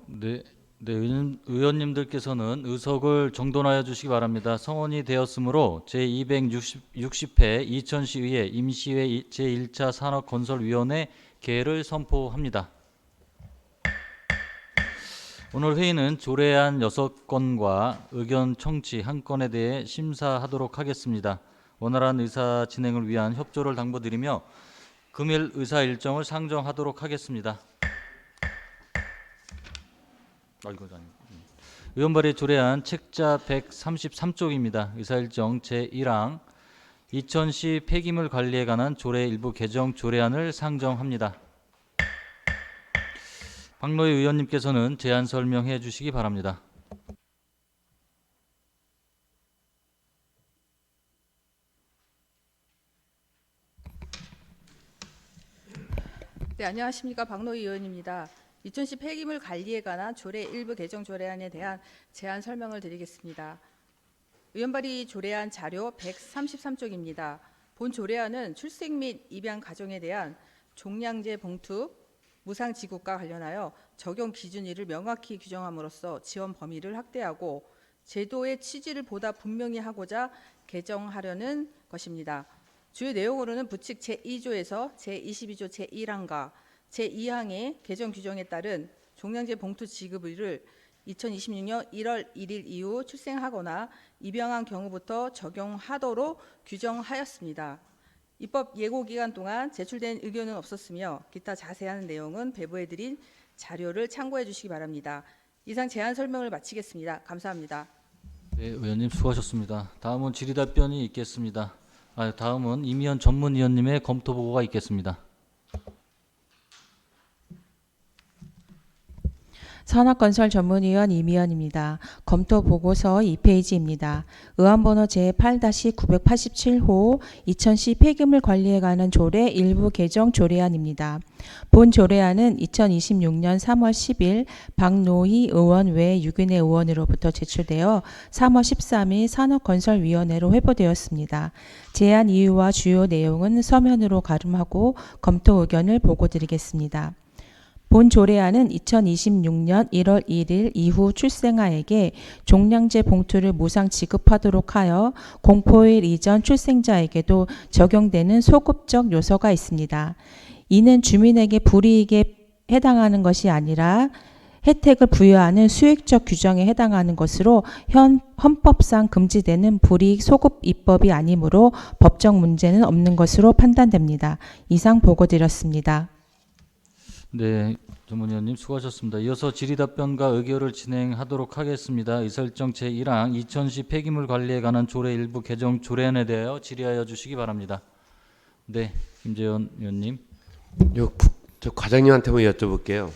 네, 의원님들께서는 의석을 정돈하여 주시기 바랍니다. 성원이 되었으므로 제260회 이천시의회 임시회 제1차 산업건설위원회 개를 선포합니다. 오늘 회의는 조례안 6건과 의견 청취 1건에 대해 심사하도록 하겠습니다. 원활한 의사 진행을 위한 협조를 당부드리며 금일 의사 일정을 상정하도록 하겠습니다. 의원 발의 조례안 책자 133쪽입니다. 의사일정 제1항 이천시 폐기물 관리에 관한 조례 일부 개정 조례안을 상정합니다. 박노희 의원님께서는 제안 설명해 주시기 바랍니다. 네, 안녕하십니까. 박노희 의원입니다. 이천시 폐기물 관리에 관한 조례 일부 개정 조례안에 대한 제안 설명을 드리겠습니다. 의원 발의 조례안 자료 133쪽입니다. 본 조례안은 출생 및 입양 가정에 대한 종량제 봉투 무상 지급과 관련하여 적용 기준일을 명확히 규정함으로써 지원 범위를 확대하고 제도의 취지를 보다 분명히 하고자 개정하려는 것입니다. 주요 내용으로는 부칙 제2조에서 제22조 제1항과 제2항의 개정 규정에 따른 종량제 봉투 지급일을 2026년 1월 1일 이후 출생하거나 입양한 경우부터 적용하도록 규정하였습니다. 입법 예고 기간 동안 제출된 의견은 없었으며 기타 자세한 내용은 배부해드린 자료를 참고해 주시기 바랍니다. 이상 제안 설명을 마치겠습니다. 감사합니다. 네, 의원님 수고하셨습니다. 다음은 질의답변이 있겠습니다. 다음은 이미연 전문위원님의 검토 보고가 있겠습니다. 산업건설 전문위원 이미연입니다. 검토 보고서 2페이지입니다. 의안번호 제8-987호 이천시 폐기물 관리에 관한 조례 일부 개정 조례안입니다. 본 조례안은 2026년 3월 10일 박노희 의원 외 6인의 의원으로부터 제출되어 3월 13일 산업건설위원회로 회부되었습니다. 제안 이유와 주요 내용은 서면으로 가름하고 검토 의견을 보고드리겠습니다. 본 조례안은 2026년 1월 1일 이후 출생아에게 종량제 봉투를 무상 지급하도록 하여 공포일 이전 출생자에게도 적용되는 소급적 요소가 있습니다. 이는 주민에게 불이익에 해당하는 것이 아니라 혜택을 부여하는 수익적 규정에 해당하는 것으로 헌법상 금지되는 불이익 소급 입법이 아니므로 법적 문제는 없는 것으로 판단됩니다. 이상 보고드렸습니다. 네, 전문위원님 수고하셨습니다. 이어서 질의답변과 의결을 진행하도록 하겠습니다. 의사일정 제1항 이천시 폐기물 관리에 관한 조례 일부 개정 조례안에 대하여 질의하여 주시기 바랍니다. 네, 김재현 의원님. 저 과장님한테만 여쭤볼게요.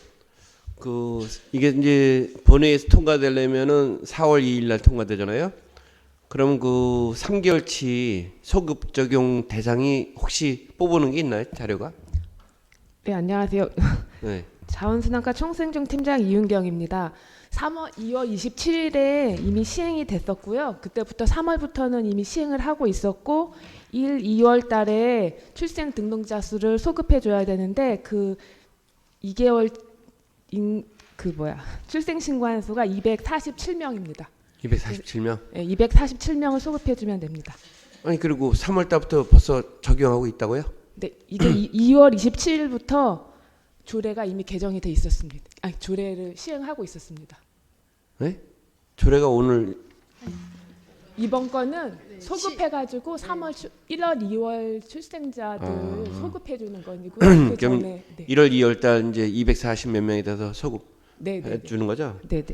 이게 이제 본회의에서 통과되려면은 4월 2일 날 통과되잖아요. 그럼 3개월치 소급 적용 대상이 혹시 뽑는 게 있나요? 자료가? 네, 안녕하세요. 네. 자원순환과 총생중 팀장 이윤경입니다. 2월 27일에 이미 시행이 됐었고요. 그때부터 3월부터는 이미 시행을 하고 있었고 2월 달에 출생 등록자 수를 소급해 줘야 되는데 2개월 출생 신고한 수가 247명입니다. 247명? 네, 247명을 소급해 주면 됩니다. 아니 그리고 3월 달부터 벌써 적용하고 있다고요? 네, 이게 2월 27일부터 조례가 이미 개정이 돼 있었습니다. 조례를 시행하고 있었습니다. 네? 조례가 오늘 이번 건은 소급해가지고 1월, 2월 출생자들 소급해주는 건이고요. 그 그럼 전에 1월, 2월 달 이제 240 몇 명이 돼서 소급해 주는 거죠? 네네.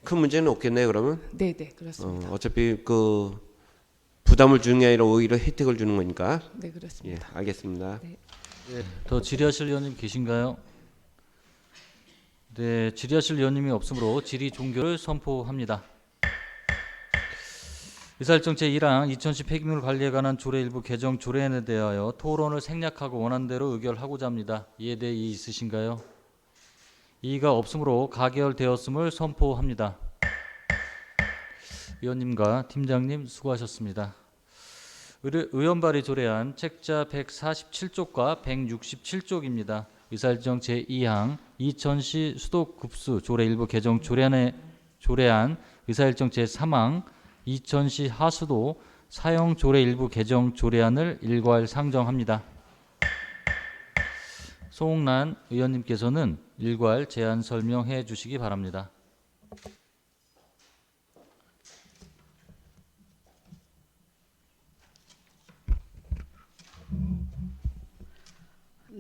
큰 문제는 없겠네요, 그러면? 네네, 그렇습니다. 어차피 부담을 주는 게 아니라 오히려 혜택을 주는 거니까. 네, 그렇습니다. 예, 알겠습니다. 네. 네, 더 질의하실 의원님 계신가요? 네, 질의하실 의원님이 없으므로 질의 종결을 선포합니다. 의사일정 제1항 이천시 폐기물 관리에 관한 조례 일부 개정 조례안에 대하여 토론을 생략하고 원안대로 의결하고자 합니다. 이에 대해 이의 있으신가요? 이의가 없으므로 가결되었음을 선포합니다. 위원님과 팀장님 수고하셨습니다. 의원 발의 조례안 책자 147쪽과 167쪽입니다. 의사일정 제2항 이천시 수도급수 조례 일부 개정 조례안 의사일정 제3항 이천시 하수도 사용 조례 일부 개정 조례안을 일괄 상정합니다. 송옥란 의원님께서는 일괄 제안 설명해 주시기 바랍니다.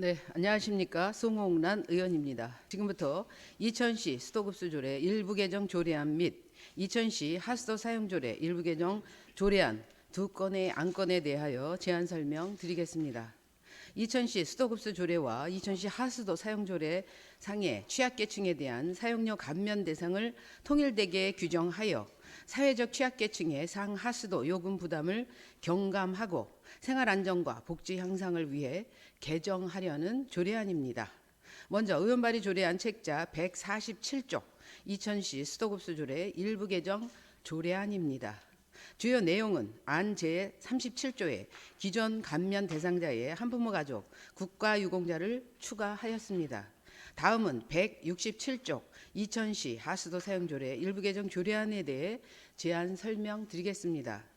네, 안녕하십니까. 송홍란 의원입니다. 지금부터 이천시 수도급수조례 일부 개정 조례안 및 이천시 하수도 사용조례 일부 개정 조례안 두 건의 안건에 대하여 제안 설명 드리겠습니다. 이천시 수도급수조례와 이천시 하수도 사용조례 상의 취약계층에 대한 사용료 감면 대상을 통일되게 규정하여 사회적 취약계층의 상하수도 요금 부담을 경감하고 생활안정과 복지 향상을 위해 개정하려는 조례안입니다. 먼저 의원 발의 조례안 책자 147쪽 이천시 수도급수조례 일부 개정 조례안입니다. 주요 내용은 안 제37조에 기존 감면 대상자의 한부모 가족 국가유공자를 추가하였습니다. 다음은 167쪽 이천시 하수도 사용조례 일부 개정 조례안에 대해 제안 설명드리겠습니다.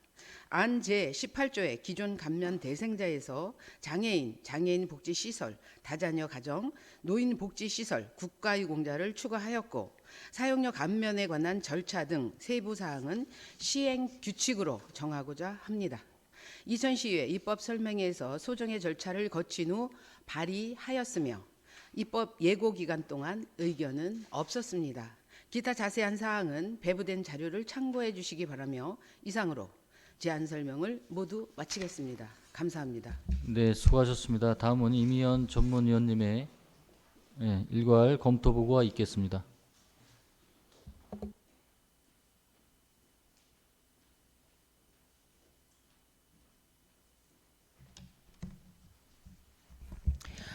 안 제18조의 기존 감면 대상자에서 장애인, 장애인 복지시설, 다자녀 가정, 노인 복지시설, 국가유공자를 추가하였고 사용료 감면에 관한 절차 등 세부 사항은 시행 규칙으로 정하고자 합니다. 이천시의회 입법 설명회에서 소정의 절차를 거친 후 발의하였으며 입법 예고 기간 동안 의견은 없었습니다. 기타 자세한 사항은 배부된 자료를 참고해 주시기 바라며 이상으로 제안 설명을 모두 마치겠습니다. 감사합니다. 네, 수고하셨습니다. 다음은 이미연 전문위원님의 일괄 검토 보고가 있겠습니다.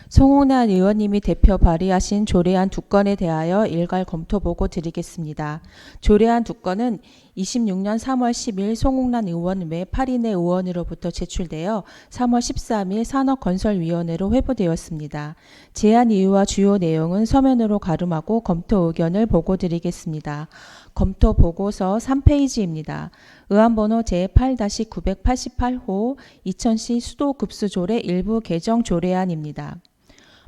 송홍란 의원님이 대표 발의하신 조례안 두 건에 대하여 일괄 검토 보고 드리겠습니다. 조례안 두 건은 26년 3월 10일 송홍란 의원 외 8인의 의원으로부터 제출되어 3월 13일 산업건설위원회로 회부되었습니다. 제안 이유와 주요 내용은 서면으로 가름하고 검토 의견을 보고 드리겠습니다. 검토 보고서 3페이지입니다. 의안번호 제8-988호 이천시 수도급수조례 일부 개정 조례안입니다.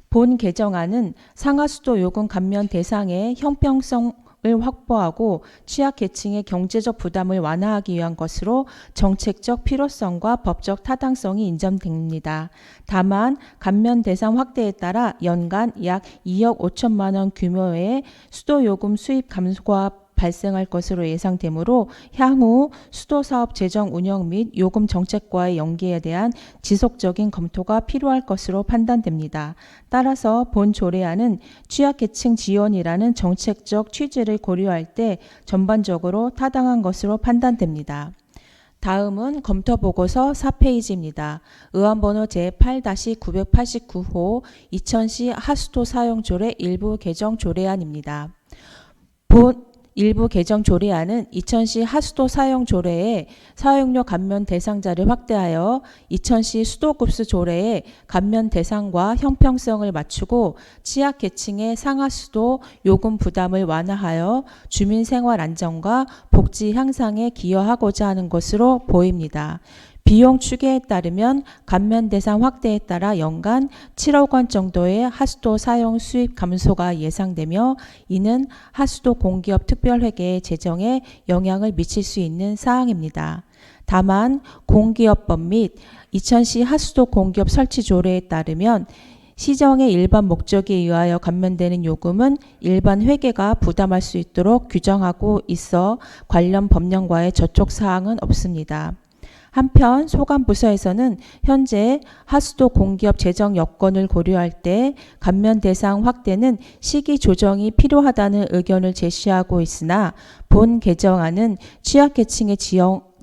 본 개정안은 상하수도 요금 감면 대상의 형평성을 확보하고 취약계층의 경제적 부담을 완화하기 위한 것으로 정책적 필요성과 법적 타당성이 인정됩니다. 다만 감면 대상 확대에 따라 연간 약 2억 5천만 원 규모의 수도요금 수입 감소가 발생할 것으로 예상되므로 향후 수도사업 재정 운영 및 요금 정책과의 연계에 대한 지속적인 검토가 필요할 것으로 판단됩니다. 따라서 본 조례안은 취약계층 지원이라는 정책적 취지를 고려할 때 전반적으로 타당한 것으로 판단됩니다. 다음은 검토보고서 4페이지입니다. 의안번호 제8-989호 이천시 하수도 사용조례 일부 개정 조례안입니다. 본 일부 개정 조례안은 이천시 하수도 사용 조례의 사용료 감면 대상자를 확대하여 이천시 수도급수 조례의 감면 대상과 형평성을 맞추고 취약계층의 상하수도 요금 부담을 완화하여 주민 생활 안정과 복지 향상에 기여하고자 하는 것으로 보입니다. 비용 추계에 따르면 감면 대상 확대에 따라 연간 7억 원 정도의 하수도 사용 수입 감소가 예상되며 이는 하수도 공기업 특별회계의 재정에 영향을 미칠 수 있는 사항입니다. 다만 공기업법 및 이천시 하수도 공기업 설치 조례에 따르면 시정의 일반 목적에 의하여 감면되는 요금은 일반 회계가 부담할 수 있도록 규정하고 있어 관련 법령과의 저촉 사항은 없습니다. 한편 소관부서에서는 현재 하수도 공기업 재정 여건을 고려할 때 감면 대상 확대는 시기 조정이 필요하다는 의견을 제시하고 있으나 본 개정안은 취약계층의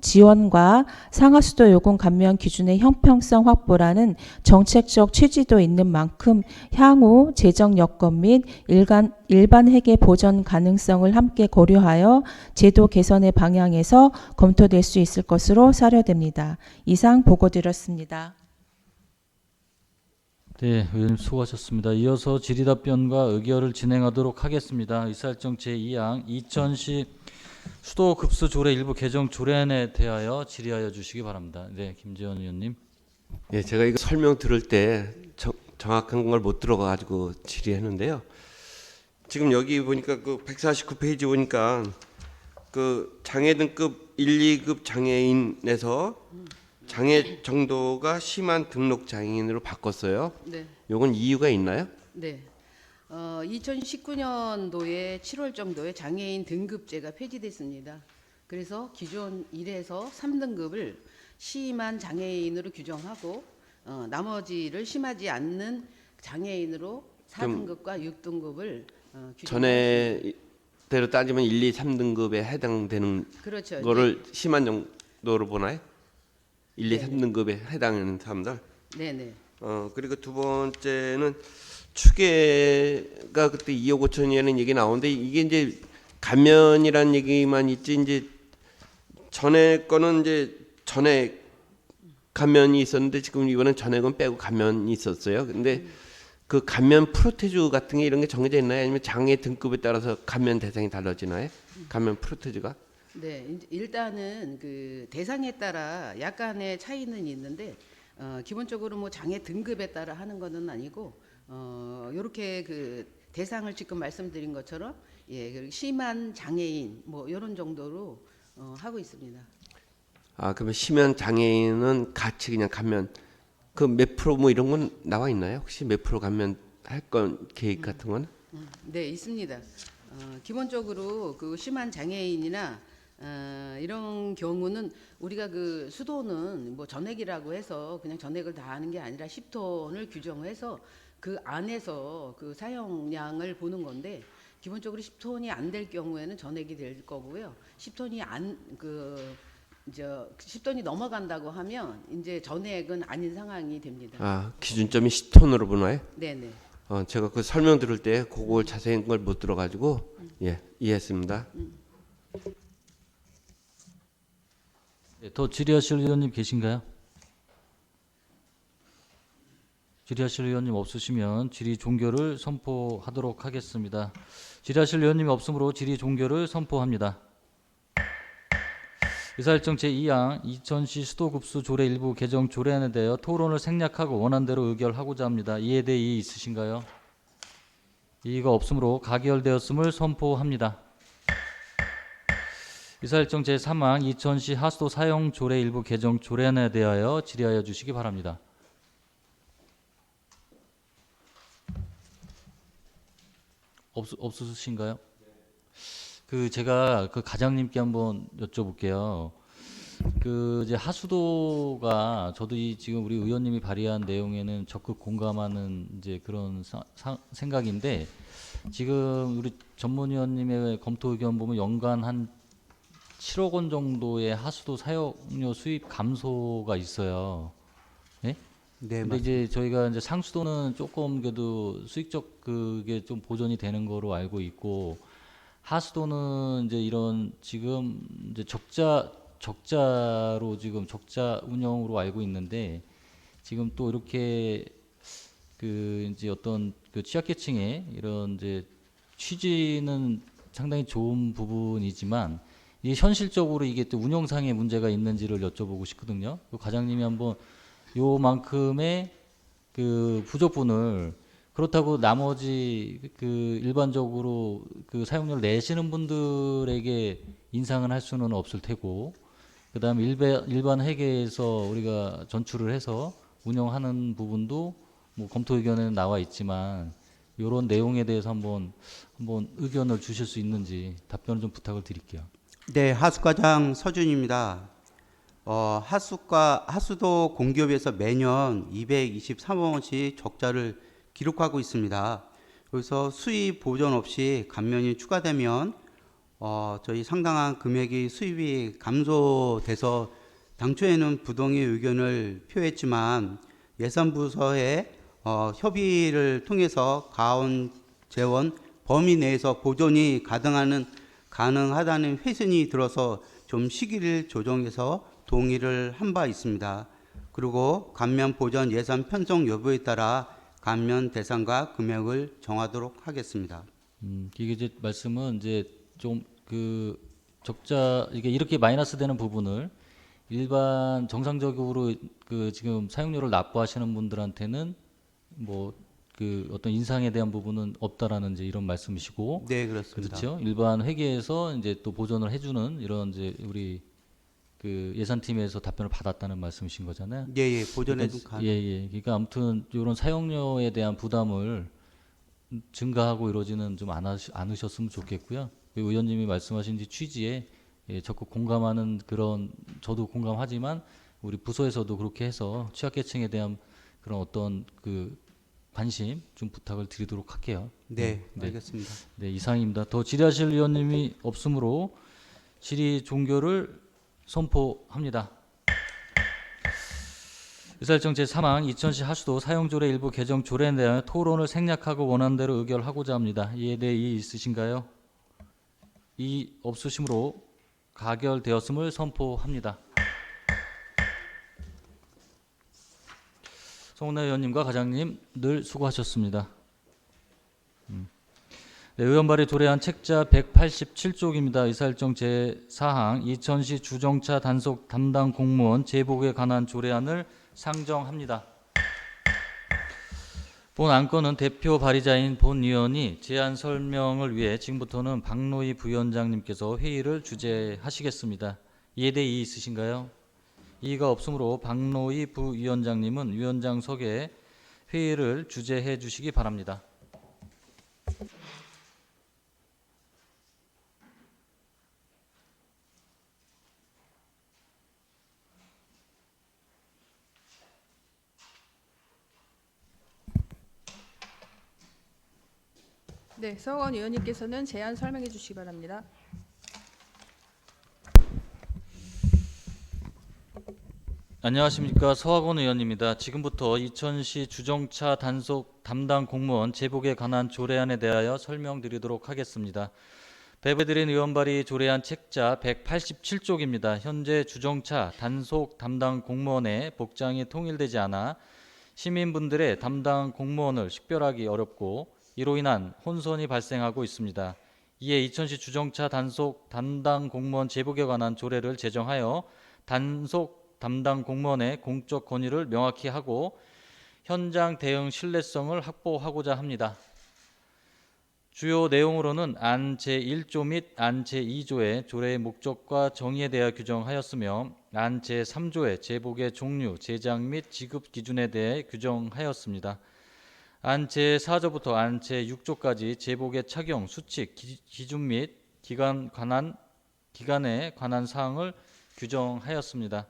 지원과 상하수도 요금 감면 기준의 형평성 확보라는 정책적 취지도 있는 만큼 향후 재정 여건 및 일반 회계 보전 가능성을 함께 고려하여 제도 개선의 방향에서 검토될 수 있을 것으로 사료됩니다. 이상 보고드렸습니다. 네, 의원님 수고하셨습니다. 이어서 질의답변과 의결을 진행하도록 하겠습니다. 의사일정 제2항 2000시 수도급수 조례 일부 개정 조례안에 대하여 질의하여 주시기 바랍니다. 네, 김재원 의원님. 예, 제가 이거 설명 들을 때 정확한 걸 못 들어가지고 질의했는데요. 지금 여기 보니까 그 149페이지 보니까 그 장애 등급 1, 2급 장애인에서 장애 정도가 심한 등록 장애인으로 바꿨어요. 네. 요건 이유가 있나요? 네. 2019년도에 7월 정도에 장애인 등급제가 폐지됐습니다. 그래서 기존 1에서 3등급을 심한 장애인으로 규정하고 나머지를 심하지 않는 장애인으로 4등급과 6등급을 규정하고 전에대로 따지면 1, 2, 3등급에 해당되는 그렇죠. 거를 심한 정도로 보나요? 1, 2, 네. 3등급에 해당하는 사람들. 네네. 그리고 두 번째는 추계가 그때 2억 5천이라는 얘기 나오는데 이게 이제 감면이라는 얘기만 있지 이제 전에 거는 이제 전에 감면이 있었는데 지금 이번엔 전액은 빼고 감면이 있었어요. 근데 그 감면 프로테즈 같은 게 이런 게 정해져 있나요? 아니면 장애 등급에 따라서 감면 대상이 달라지나요? 감면 프로테즈가? 네, 일단은 그 대상에 따라 약간의 차이는 있는데 기본적으로 뭐 장애 등급에 따라 하는 것은 아니고 이렇게 그 대상을 지금 말씀드린 것처럼 예, 그리고 심한 장애인 뭐 이런 정도로 하고 있습니다. 그러면 심한 장애인은 같이 그냥 감면 그 몇 프로 뭐 이런 건 나와 있나요? 혹시 몇 프로 감면 할 건 계획 같은 건? 네, 있습니다. 기본적으로 그 심한 장애인이나 이런 경우는 우리가 그 수도는 뭐 전액이라고 해서 그냥 전액을 다 하는 게 아니라 10톤을 규정해서 그 안에서 그 사용량을 보는 건데 기본적으로 10톤이 안 될 경우에는 전액이 될 거고요. 10톤이 이제 10톤이 넘어간다고 하면 이제 전액은 아닌 상황이 됩니다. 기준점이 10톤으로 보나요? 네네. 제가 그 설명 들을 때 그걸 자세한 걸 못 들어가지고 예 이해했습니다. 네, 더 질의하실 의원님 계신가요? 질의하실 의원님 없으시면 질의 종결을 선포하도록 하겠습니다. 질의하실 의원님이 없으므로 질의 종결을 선포합니다. 의사일정 제2항 2000시 수도급수 조례 일부 개정 조례안에 대하여 토론을 생략하고 원안대로 의결하고자 합니다. 이에 대해 이의 있으신가요? 이의가 없으므로 가결되었음을 선포합니다. 의사일정 제3항 2000시 하수도 사용 조례 일부 개정 조례안에 대하여 질의하여 주시기 바랍니다. 없으신가요? 제가 그 과장님께 한번 여쭤볼게요. 이제 하수도가 저도 지금 우리 의원님이 발의한 내용에는 적극 공감하는 이제 그런 생각인데 지금 우리 전문위원님의 검토 의견 보면 연간 한 7억 원 정도의 하수도 사용료 수입 감소가 있어요. 네? 네, 근데 이제 저희가 이제 상수도는 조금 그래도 수익적 그게 좀 보존이 되는 거로 알고 있고 하수도는 이제 이런 지금 이제 적자로 지금 적자 운영으로 알고 있는데 지금 또 이렇게 이제 어떤 취약계층의 이런 이제 취지는 상당히 좋은 부분이지만 이게 현실적으로 이게 또 운영상의 문제가 있는지를 여쭤보고 싶거든요. 과장님이 한번 요만큼의 부족분을 그렇다고 나머지 일반적으로 사용료를 내시는 분들에게 인상을 할 수는 없을 테고 그다음에 일반 회계에서 우리가 전출을 해서 운영하는 부분도 뭐 검토 의견에는 나와 있지만 이런 내용에 대해서 한번 의견을 주실 수 있는지 답변을 좀 부탁을 드릴게요. 네, 하수과장 서준입니다. 하수도 공기업에서 매년 223억 원씩 적자를 기록하고 있습니다. 그래서 수입 보전 없이 감면이 추가되면 저희 상당한 금액이 수입이 감소돼서 당초에는 부동의 의견을 표했지만 예산부서에 협의를 통해서 가온 재원 범위 내에서 보존이 가능하다는 회선이 들어서 좀 시기를 조정해서 동의를 한 바 있습니다. 그리고 감면 보전 예산 편성 여부에 따라 감면 대상과 금액을 정하도록 하겠습니다. 이게 이제 말씀은 이제 좀 그 적자 이게 이렇게 마이너스 되는 부분을 일반 정상적으로 그 지금 사용료를 납부하시는 분들한테는 뭐 그 어떤 인상에 대한 부분은 없다라는 이제 이런 말씀이시고, 네, 그렇습니다. 그렇죠. 일반 회계에서 이제 또 보전을 해주는 이런 이제 우리 그 예산팀에서 답변을 받았다는 말씀이신 거잖아요. 예, 예, 보전해 둔 예, 예. 그러니까 아무튼 이런 사용료에 대한 부담을 증가하고 이러지는 좀 않으셨으면 좋겠고요. 그 의원님이 말씀하신 취지에 예, 적극 공감하는 그런, 저도 공감하지만 우리 부서에서도 그렇게 해서 취약계층에 대한 그런 어떤 그 관심 좀 부탁을 드리도록 할게요. 네, 네. 알겠습니다. 네, 이상입니다. 더 질의하실 의원님이 없으므로 질의 종결을 선포합니다. 의사일정 제3항 2000시 하수도 사용조례 일부 개정 조례에 대한 토론을 생략하고 원안대로 의결하고자 합니다. 이에 대해 이의 있으신가요? 이의 없으시므로 가결되었음을 선포합니다. 송은하 의원님과 과장님 늘 수고하셨습니다. 네, 의원 발의 조례안 책자 187쪽입니다. 의사일정 제4항 2000시 주정차 단속 담당 공무원 제복에 관한 조례안을 상정합니다. 본 안건은 대표 발의자인 본 의원이 제안 설명을 위해 지금부터는 박노희 부위원장님께서 회의를 주재하시겠습니다. 이에 대해 이의 있으신가요? 이의가 없으므로 박노희 부위원장님은 위원장석에 회의를 주재해 주시기 바랍니다. 네, 서원 의원님께서는 제안 설명해 주시기 바랍니다. 안녕하십니까, 서학원 의원입니다. 지금부터 2000시 주정차 단속 담당 공무원 제복에 관한 조례안에 대하여 설명드리도록 하겠습니다. 배부해드린 의원 발의 조례안 책자 187쪽입니다. 현재 주정차 단속 담당 공무원의 복장이 통일되지 않아 시민분들의 담당 공무원을 식별하기 어렵고 이로 인한 혼선이 발생하고 있습니다. 이에 2000시 주정차 단속 담당 공무원 제복에 관한 조례를 제정하여 단속 담당 공무원의 공적 권위를 명확히 하고 현장 대응 신뢰성을 확보하고자 합니다. 주요 내용으로는 안 제1조 및 안 제2조의 조례의 목적과 정의에 대해 규정하였으며 안 제3조의 제복의 종류, 제작 및 지급 기준에 대해 규정하였습니다. 안 제4조부터 안 제6조까지 제복의 착용, 수칙, 기준 및 기간에 관한 사항을 규정하였습니다.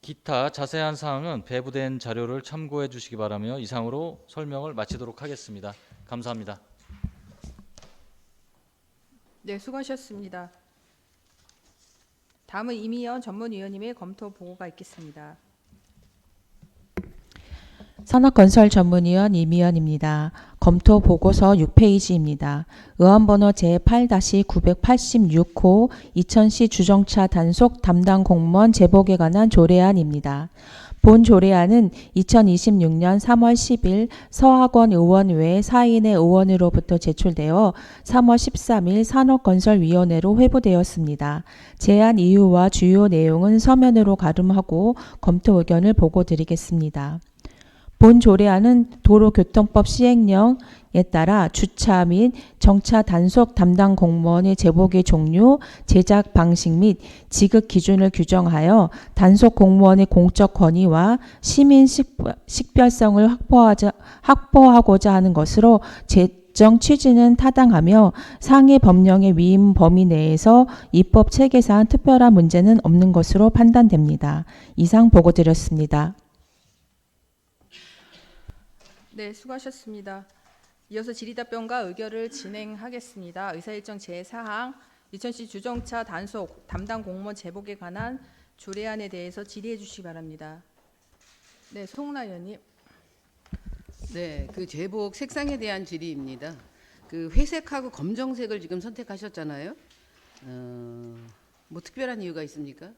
기타 자세한 사항은 배부된 자료를 참고해 주시기 바라며 이상으로 설명을 마치도록 하겠습니다. 감사합니다. 네, 수고하셨습니다. 다음은 이미연 전문위원님의 검토 보고가 있겠습니다. 산업건설 전문위원 이미연입니다. 검토 보고서 6페이지입니다. 의원번호 제8-986호 2000시 주정차 단속 담당 공무원 제복에 관한 조례안입니다. 본 조례안은 2026년 3월 10일 서학원 의원 외 4인의 의원으로부터 제출되어 3월 13일 산업건설위원회로 회부되었습니다. 제안 이유와 주요 내용은 서면으로 가름하고 검토 의견을 보고드리겠습니다. 본 조례안은 도로교통법 시행령에 따라 주차 및 정차 단속 담당 공무원의 제복의 종류, 제작 방식 및 지급 기준을 규정하여 단속 공무원의 공적 권위와 시민 식별성을 확보하고자 하는 것으로 제정 취지는 타당하며 상해 법령의 위임 범위 내에서 입법 체계상 특별한 문제는 없는 것으로 판단됩니다. 이상 보고드렸습니다. 네, 수고하셨습니다. 이어서 질의답변과 의결을 진행하겠습니다. 의사일정 제4항 2000시 주정차 단속 담당 공무원 제복에 관한 조례안에 대해서 질의해 주시기 바랍니다. 네, 송은하 의원님. 네, 그 제복 색상에 대한 질의입니다. 그 회색하고 검정색을 지금 선택하셨잖아요. 뭐 특별한 이유가 있습니까?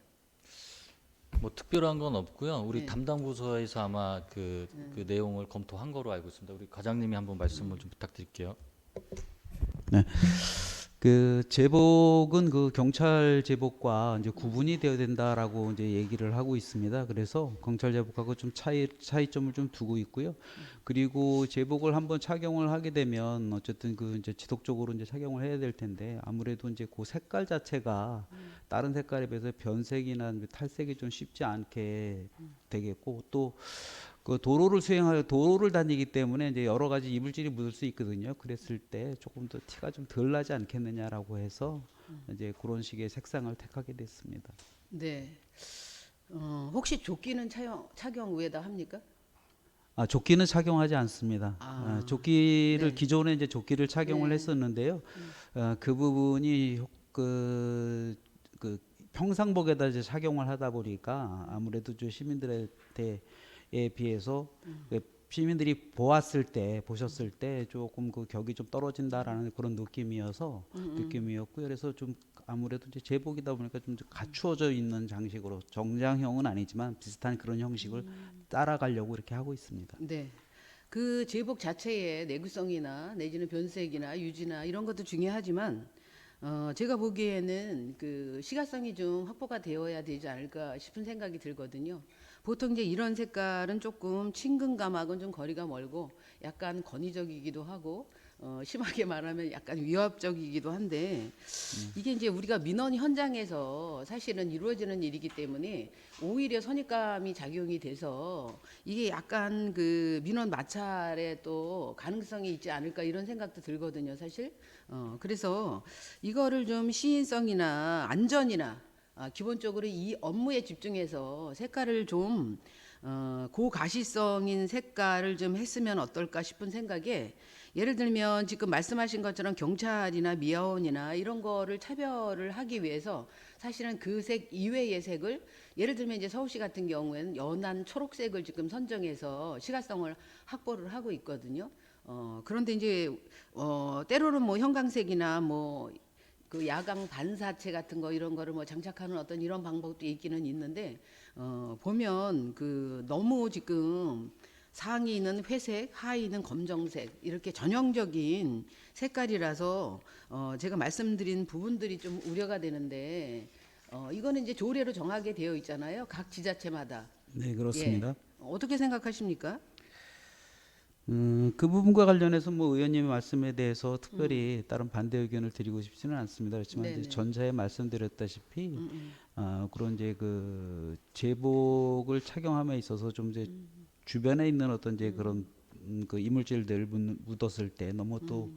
뭐 특별한 건 없고요. 우리 네. 담당 부서에서 아마 그 내용을 검토한 거로 알고 있습니다. 우리 과장님이 한번 말씀을 좀 부탁드릴게요. 그 제복은 그 경찰 제복과 이제 구분이 되어야 된다라고 이제 얘기를 하고 있습니다. 그래서 경찰 제복하고 좀 차이점을 좀 두고 있고요. 그리고 제복을 한번 착용을 하게 되면 어쨌든 그 이제 지속적으로 이제 착용을 해야 될 텐데 아무래도 이제 그 색깔 자체가 다른 색깔에 비해서 변색이나 탈색이 좀 쉽지 않게 되겠고 또 그 도로를 다니기 때문에 이제 여러 가지 이물질이 묻을 수 있거든요. 그랬을 때 조금 더 티가 좀 덜 나지 않겠느냐라고 해서 이제 그런 식의 색상을 택하게 됐습니다. 네. 혹시 조끼는 착용 우에다 합니까? 아, 조끼는 착용하지 않습니다. 조끼를 네. 기존에 이제 조끼를 착용을 네. 했었는데요. 그 부분이 그 평상복에다 이제 착용을 하다 보니까 아무래도 좀 시민들에 비해서 그 시민들이 보셨을 때 조금 그 격이 좀 떨어진다라는 그런 느낌이었고요. 그래서 좀 아무래도 이제 제복이다 보니까 좀 갖추어져 있는 장식으로 정장형은 아니지만 비슷한 그런 형식을 따라가려고 이렇게 하고 있습니다. 네. 그 제복 자체의 내구성이나 내지는 변색이나 유지나 이런 것도 중요하지만 제가 보기에는 그 시가성이 좀 확보가 되어야 되지 않을까 싶은 생각이 들거든요. 보통 이제 이런 색깔은 조금 친근감하고는 좀 거리가 멀고 약간 권위적이기도 하고 심하게 말하면 약간 위협적이기도 한데 이게 이제 우리가 민원 현장에서 사실은 이루어지는 일이기 때문에 오히려 선입감이 작용이 돼서 이게 약간 그 민원 마찰에 또 가능성이 있지 않을까 이런 생각도 들거든요, 사실. 그래서 이거를 좀 시인성이나 안전이나 기본적으로 이 업무에 집중해서 색깔을 좀 고가시성인 색깔을 좀 했으면 어떨까 싶은 생각에 예를 들면 지금 말씀하신 것처럼 경찰이나 미아원이나 이런 거를 차별을 하기 위해서 사실은 그 색 이외의 색을 예를 들면 이제 서울시 같은 경우에는 연한 초록색을 지금 선정해서 시가성을 확보를 하고 있거든요. 그런데 이제 때로는 뭐 형광색이나 뭐 그 야광 반사체 같은 거 이런 거를 뭐 장착하는 어떤 이런 방법도 있기는 있는데 보면 그 너무 지금 상의는 회색, 하의는 검정색 이렇게 전형적인 색깔이라서 제가 말씀드린 부분들이 좀 우려가 되는데 이거는 이제 조례로 정하게 되어 있잖아요. 각 지자체마다. 네, 그렇습니다. 예. 어떻게 생각하십니까? 그 부분과 관련해서 뭐 의원님의 말씀에 대해서 특별히 다른 반대 의견을 드리고 싶지는 않습니다. 그렇지만 이제 네네. 전자에 말씀드렸다시피 그런 이제 그 제복을 착용함에 있어서 좀 이제 주변에 있는 어떤 이제 그런 그 이물질들 묻었을 때 너무 또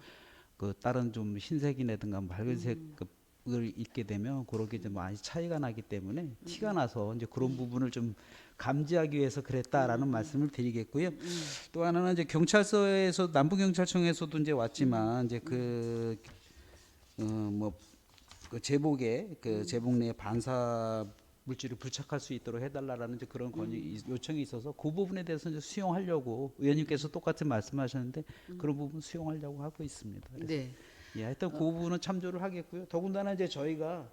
그 다른 좀 흰색이라든가 밝은색을 입게 되면 그렇게 좀 많이 차이가 나기 때문에 티가 나서 이제 그런 부분을 좀 감지하기 위해서 그랬다라는 말씀을 드리겠고요. 또 하나는 이제 경찰서에서 남부경찰청에서도 이제 왔지만 이제 그 제복에 그 제복 내에 반사 물질을 부착할 수 있도록 해달라라는 이제 그런 요청이 있어서 그 부분에 대해서 이제 수용하려고 의원님께서 똑같은 말씀하셨는데 그런 부분 수용하려고 하고 있습니다. 그래서 네. 예, 하여튼 그 부분은 참조를 하겠고요. 더군다나 이제 저희가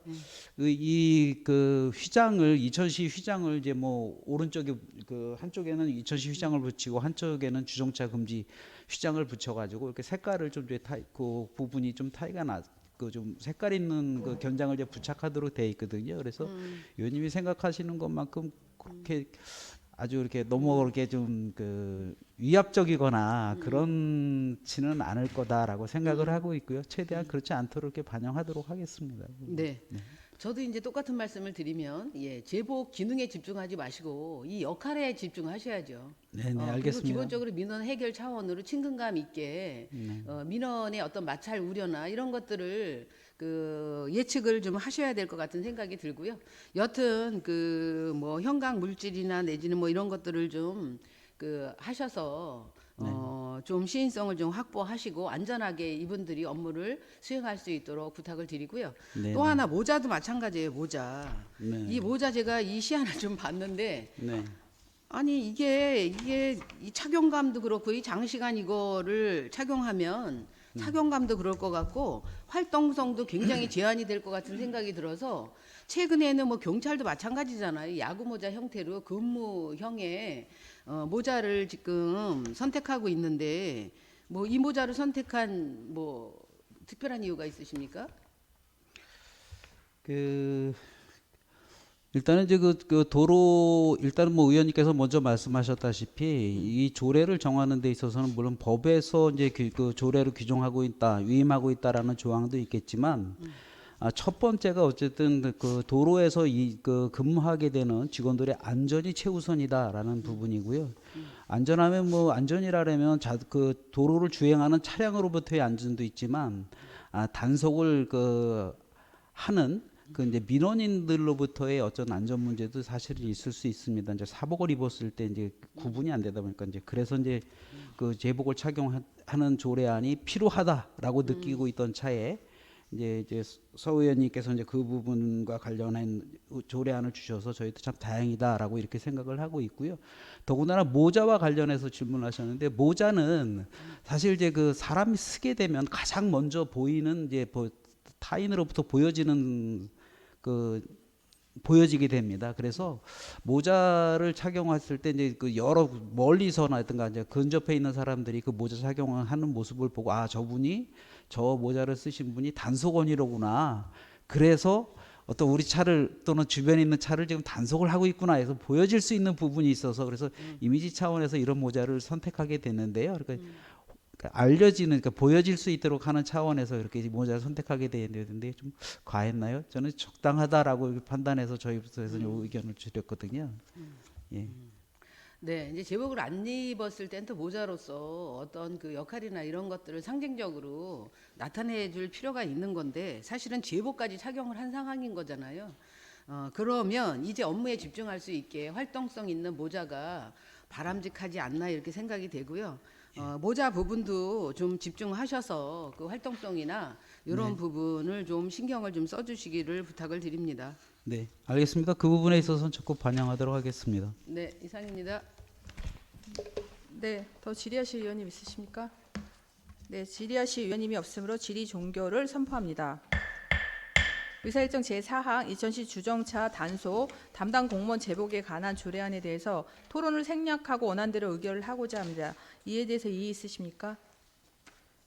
그 휘장을 이천시 휘장을 이제 뭐 오른쪽에 그 한쪽에는 이천시 휘장을 붙이고 한쪽에는 주정차 금지 휘장을 붙여가지고 이렇게 색깔을 좀 이제 그 부분이 좀 타이가 나. 그 좀 색깔 있는 그 견장을 이제 부착하도록 돼 있거든요. 그래서 의원님이 생각하시는 것만큼 그렇게 아주 이렇게 너무 그렇게 좀 그 위압적이거나 그런지는 않을 거다라고 생각을 하고 있고요. 최대한 그렇지 않도록 이렇게 반영하도록 하겠습니다. 네. 저도 이제 똑같은 말씀을 드리면 제복 기능에 집중하지 마시고 이 역할에 집중하셔야죠. 네, 그리고 알겠습니다. 기본적으로 민원 해결 차원으로 친근감 있게 민원의 어떤 마찰 우려나 이런 것들을 그 예측을 좀 하셔야 될 것 같은 생각이 들고요. 여튼 그 뭐 형광 물질이나 내지는 뭐 이런 것들을 좀 그 하셔서 좀 시인성을 좀 확보하시고 안전하게 이분들이 업무를 수행할 수 있도록 부탁을 드리고요. 네, 또 하나 모자도 마찬가지예요. 모자. 네. 이 모자 제가 이 시안을 좀 봤는데 네. 아니 이게 이 착용감도 그렇고 이 장시간 이거를 착용하면 착용감도 그럴 것 같고 활동성도 굉장히 제한이 될 것 같은 생각이 들어서 최근에는 뭐 경찰도 마찬가지잖아요. 야구 모자 형태로 근무형의 모자를 지금 선택하고 있는데 뭐 이 모자를 선택한 뭐 특별한 이유가 있으십니까? 일단은 이제 그 도로 일단은 뭐 의원님께서 먼저 말씀하셨다시피 이 조례를 정하는 데 있어서는 물론 법에서 이제 그 조례를 규정하고 있다, 위임하고 있다라는 조항도 있겠지만 첫 번째가 어쨌든 그 도로에서 그 근무하게 되는 직원들의 안전이 최우선이다라는 부분이고요. 안전하면 뭐 안전이라면 그 도로를 주행하는 차량으로부터의 안전도 있지만 단속을 하는 그 이제 민원인들로부터의 어떤 안전 문제도 사실 있을 수 있습니다. 이제 사복을 입었을 때 이제 구분이 안 되다 보니까 이제 그래서 이제 그 제복을 착용하는 조례안이 필요하다라고 느끼고 있던 차에 이제 서 의원님께서 이제 그 부분과 관련한 조례안을 주셔서 저희도 참 다행이다라고 이렇게 생각을 하고 있고요. 더군다나 모자와 관련해서 질문하셨는데 모자는 사실 이제 그 사람이 쓰게 되면 가장 먼저 보이는 이제 타인으로부터 보여지게 됩니다. 그래서 모자를 착용했을 때 이제 그 여러 멀리서나든가 이제 근접해 있는 사람들이 그 모자 착용하는 모습을 보고 저분이 저 모자를 쓰신 분이 단속원이로구나. 그래서 어떤 우리 차를 또는 주변에 있는 차를 지금 단속을 하고 있구나 해서 보여질 수 있는 부분이 있어서 그래서 이미지 차원에서 이런 모자를 선택하게 됐는데요. 그러니까 알려지는, 그러니까 보여질 수 있도록 하는 차원에서 이렇게 모자를 선택하게 되는데 좀 과했나요? 저는 적당하다라고 판단해서 저희 부서에서 요 의견을 드렸거든요. 예. 네, 이제 제복을 안 입었을 땐 또 모자로서 어떤 그 역할이나 이런 것들을 상징적으로 나타내 줄 필요가 있는 건데 사실은 제복까지 착용을 한 상황인 거잖아요. 그러면 이제 업무에 집중할 수 있게 활동성 있는 모자가 바람직하지 않나 이렇게 생각이 되고요. 모자 부분도 좀 집중하셔서 그 활동성이나 이런 부분을 좀 신경을 좀 써주시기를 부탁을 드립니다. 네, 알겠습니다. 그 부분에 있어서는 적극 반영하도록 하겠습니다. 네, 이상입니다. 네, 더 질의하실 의원님 있으십니까? 네, 질의하실 의원님이 없으므로 질의 종결을 선포합니다. 의사일정 제4항 2000시 주정차 단속 담당 공무원 제복에 관한 조례안에 대해서 토론을 생략하고 원안대로 의결을 하고자 합니다. 이에 대해서 이의 있으십니까?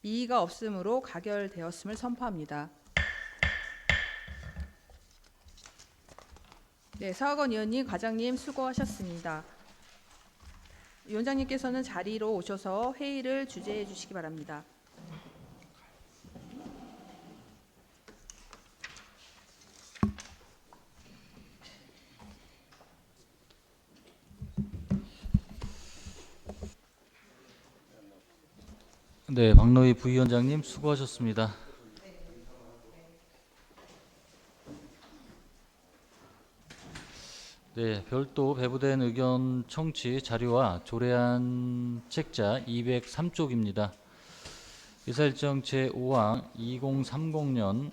이의가 없으므로 가결되었음을 선포합니다. 네, 서학원 의원님, 과장님 수고하셨습니다. 위원장님께서는 자리로 오셔서 회의를 주재해 주시기 바랍니다. 네, 박노희 부위원장님 수고하셨습니다. 네, 별도 배부된 의견 청취 자료와 조례안 책자 203쪽입니다. 의사일정 제5항 2030년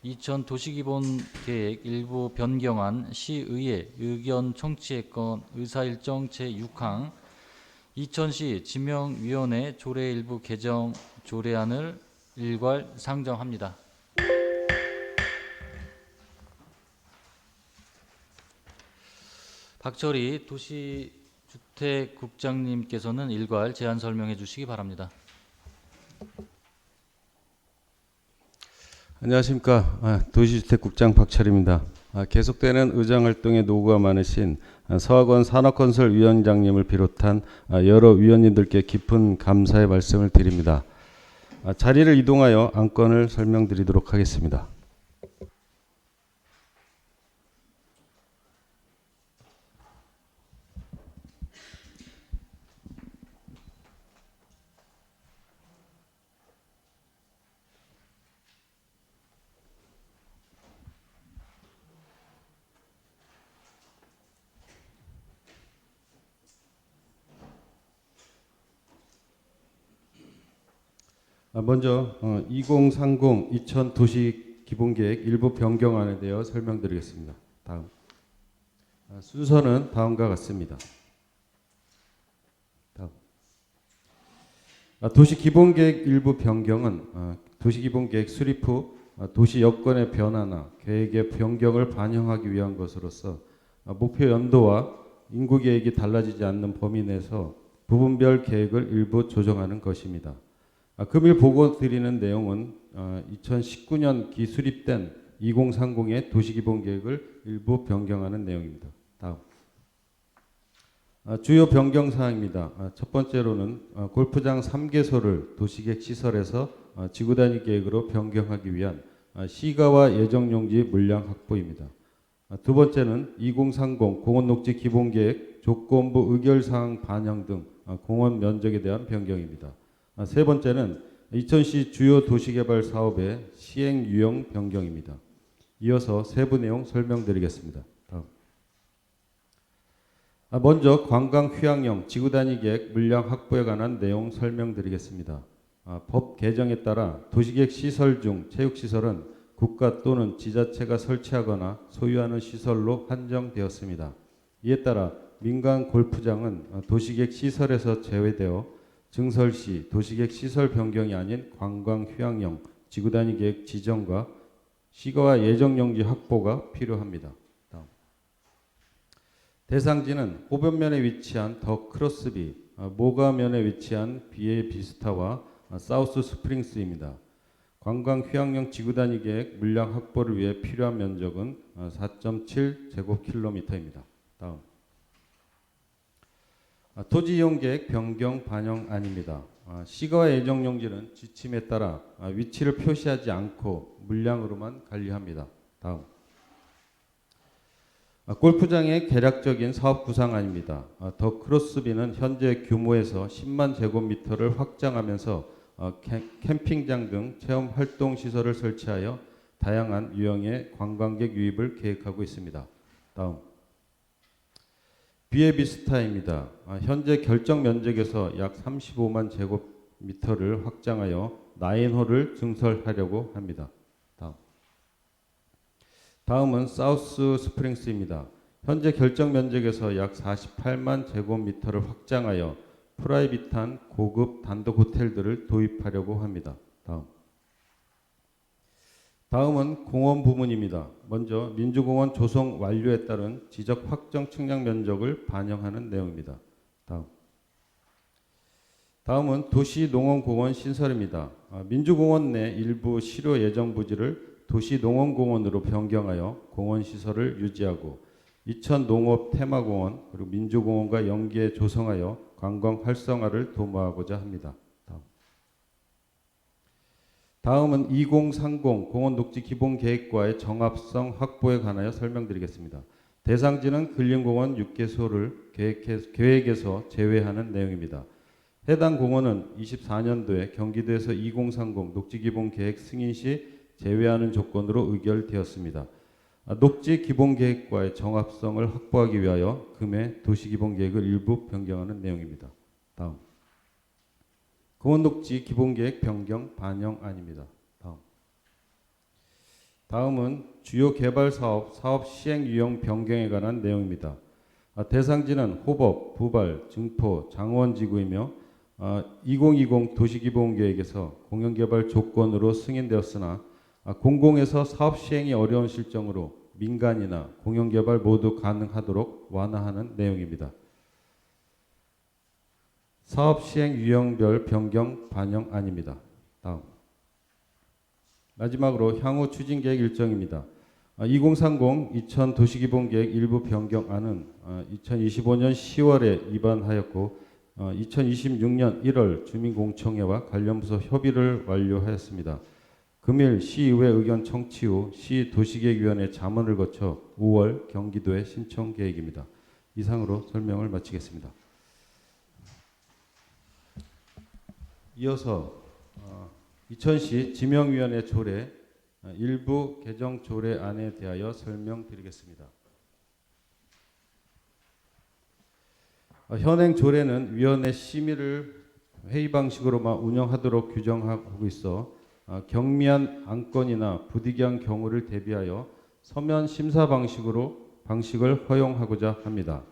2000 도시기본계획 일부 변경안 시의회 의견 청취의 건 의사일정 제6항 2000시 지명위원회 조례 일부 개정 조례안을 일괄 상정합니다. 박철희 도시주택국장님께서는 일괄 제안 설명해 주시기 바랍니다. 안녕하십니까. 도시주택국장 박철희입니다. 계속되는 의정활동에 노고가 많으신 서학원 산업건설 위원장님을 비롯한 여러 위원님들께 깊은 감사의 말씀을 드립니다. 자리를 이동하여 안건을 설명드리도록 하겠습니다. 먼저 2030 2000 도시기본계획 일부 변경안에 대해 설명드리겠습니다. 다음 순서는 다음과 같습니다. 도시기본계획 일부 변경은 도시기본계획 수립 후 도시 여건의 변화나 계획의 변경을 반영하기 위한 것으로서 목표 연도와 인구 계획이 달라지지 않는 범위 내에서 부분별 계획을 일부 조정하는 것입니다. 금일 보고 드리는 내용은 2019년 기수립된 2030의 도시기본계획을 일부 변경하는 내용입니다. 다음. 주요 변경 사항입니다. 첫 번째로는 골프장 3개소를 도시계획 시설에서 지구단위 계획으로 변경하기 위한 시가와 예정용지 물량 확보입니다. 두 번째는 2030 공원녹지 기본계획 조건부 의결사항 반영 등 공원 면적에 대한 변경입니다. 세 번째는 2000시 주요 도시개발 사업의 시행 유형 변경입니다. 이어서 세부 내용 설명드리겠습니다. 다음. 먼저 관광 휴양용 지구단위 계획 물량 확보에 관한 내용 설명드리겠습니다. 법 개정에 따라 도시계획 시설 중 체육시설은 국가 또는 지자체가 설치하거나 소유하는 시설로 한정되었습니다. 이에 따라 민간 골프장은 도시계획 시설에서 제외되어 증설 시 도시계획 시설 변경이 아닌 관광 휴양용 지구단위 계획 지정과 시가와 예정용지 확보가 필요합니다. 다음. 대상지는 호변면에 위치한 더 크로스비, 모가면에 위치한 비에 비스타와 사우스 스프링스입니다. 관광 휴양용 지구단위 계획 물량 확보를 위해 필요한 면적은 4.7 제곱킬로미터입니다. 다음. 토지 이용 계획 변경 반영안입니다. 시가와 예정용지는 지침에 따라 위치를 표시하지 않고 물량으로만 관리합니다. 다음. 골프장의 개략적인 사업 구상안입니다. 더 크로스비는 현재 규모에서 10만 제곱미터를 확장하면서 캠핑장 등 체험 활동 시설을 설치하여 다양한 유형의 관광객 유입을 계획하고 있습니다. 다음. 비에비스타입니다. 현재 결정 면적에서 약 35만 제곱미터를 확장하여 9홀을 증설하려고 합니다. 다음은 사우스 스프링스입니다. 현재 결정 면적에서 약 48만 제곱미터를 확장하여 프라이빗한 고급 단독 호텔들을 도입하려고 합니다. 다음은 공원 부문입니다. 먼저 민주공원 조성 완료에 따른 지적 확정 측량 면적을 반영하는 내용입니다. 다음은 도시농원공원 신설입니다. 민주공원 내 일부 실효 예정 부지를 도시농원공원으로 변경하여 공원시설을 유지하고 이천농업 테마공원 그리고 민주공원과 연계 조성하여 관광 활성화를 도모하고자 합니다. 다음은 2030 공원녹지 기본계획과의 정합성 확보에 관하여 설명드리겠습니다. 대상지는 근린공원 6개소를 계획에서 제외하는 내용입니다. 해당 공원은 24년도에 경기도에서 2030 녹지기본계획 승인 시 제외하는 조건으로 의결되었습니다. 녹지 기본계획과의 정합성을 확보하기 위하여 금해 도시기본계획을 일부 변경하는 내용입니다. 다음. 공원녹지 기본계획 변경 반영안입니다. 다음은 주요 개발사업 사업 시행 유형 변경에 관한 내용입니다. 대상지는 호법, 부발, 증포, 장원지구이며 2020 도시기본계획에서 공영개발 조건으로 승인되었으나 공공에서 사업 시행이 어려운 실정으로 민간이나 공영개발 모두 가능하도록 완화하는 내용입니다. 사업 시행 유형별 변경 반영안입니다. 다음. 마지막으로 향후 추진계획 일정입니다. 2030 2000 도시기본계획 일부 변경안은 2025년 10월에 입안하였고 2026년 1월 주민공청회와 관련 부서 협의를 완료하였습니다. 금일 시의회 의견 청취 후 시도시계획위원회 자문을 거쳐 5월 경기도에 신청 계획입니다. 이상으로 설명을 마치겠습니다. 이어서 2000시 지명위원회 조례 일부 개정 조례안에 대하여 설명드리겠습니다. 현행 조례는 위원회 심의를 회의 방식으로만 운영하도록 규정하고 있어 경미한 안건이나 부득이한 경우를 대비하여 서면 심사 방식을 허용하고자 합니다.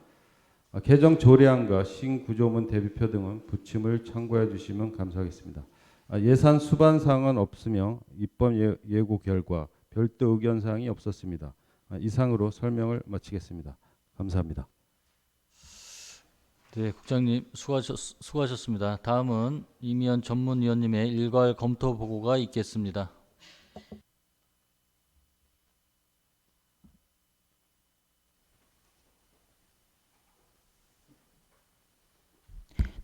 개정 조례안과 신구조문 대비표 등은 부침을 참고해 주시면 감사하겠습니다. 예산 수반 사항은 없으며 입법 예고 결과 별도 의견 사항이 없었습니다. 이상으로 설명을 마치겠습니다. 감사합니다. 네, 국장님 수고하셨습니다. 다음은 이미연 전문위원님의 일괄 검토 보고가 있겠습니다.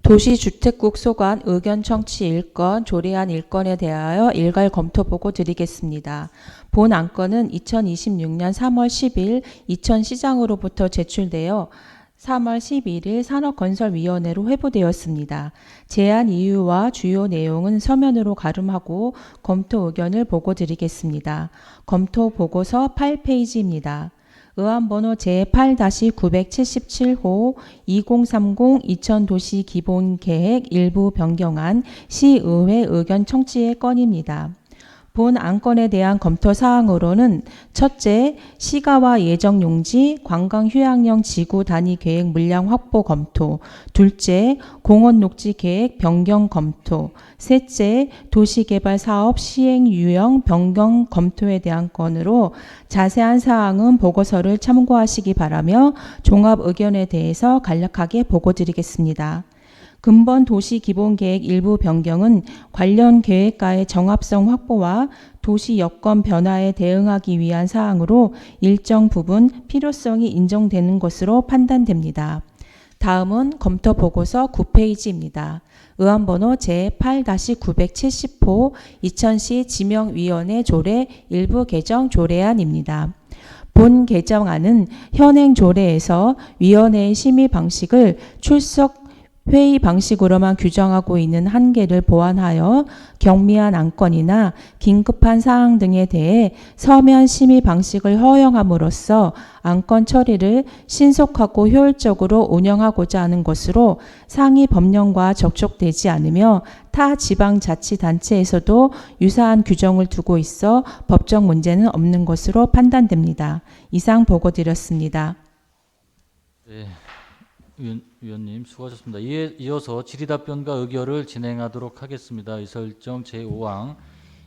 도시주택국 소관 의견 청취 1건, 조례안 1건에 대하여 일괄 검토 보고 드리겠습니다. 본 안건은 2026년 3월 10일 이천시장으로부터 제출되어 3월 11일 산업건설위원회로 회부되었습니다. 제안 이유와 주요 내용은 서면으로 가름하고 검토 의견을 보고 드리겠습니다. 검토 보고서 8페이지입니다. 의안번호 제8-977호 2030 이천도시 기본계획 일부 변경안 시의회 의견 청취의 건입니다. 본 안건에 대한 검토 사항으로는 첫째, 시가와 예정 용지, 관광 휴양령 지구 단위 계획 물량 확보 검토, 둘째, 공원 녹지 계획 변경 검토, 셋째, 도시개발 사업 시행 유형 변경 검토에 대한 건으로 자세한 사항은 보고서를 참고하시기 바라며 종합 의견에 대해서 간략하게 보고 드리겠습니다. 근본 도시 기본계획 일부 변경은 관련 계획과의 정합성 확보와 도시 여건 변화에 대응하기 위한 사항으로 일정 부분 필요성이 인정되는 것으로 판단됩니다. 다음은 검토 보고서 9페이지입니다. 의안번호 제8-970호 이천시 지명위원회 조례 일부 개정 조례안입니다. 본 개정안은 현행 조례에서 위원회의 심의 방식을 출석 회의 방식으로만 규정하고 있는 한계를 보완하여 경미한 안건이나 긴급한 사항 등에 대해 서면 심의 방식을 허용함으로써 안건 처리를 신속하고 효율적으로 운영하고자 하는 것으로 상위 법령과 적촉되지 않으며 타 지방자치단체에서도 유사한 규정을 두고 있어 법적 문제는 없는 것으로 판단됩니다. 이상 보고 드렸습니다. 네, 위원님 수고하셨습니다. 이어서 질의답변과 의결을 진행하도록 하겠습니다. 의설정 제5항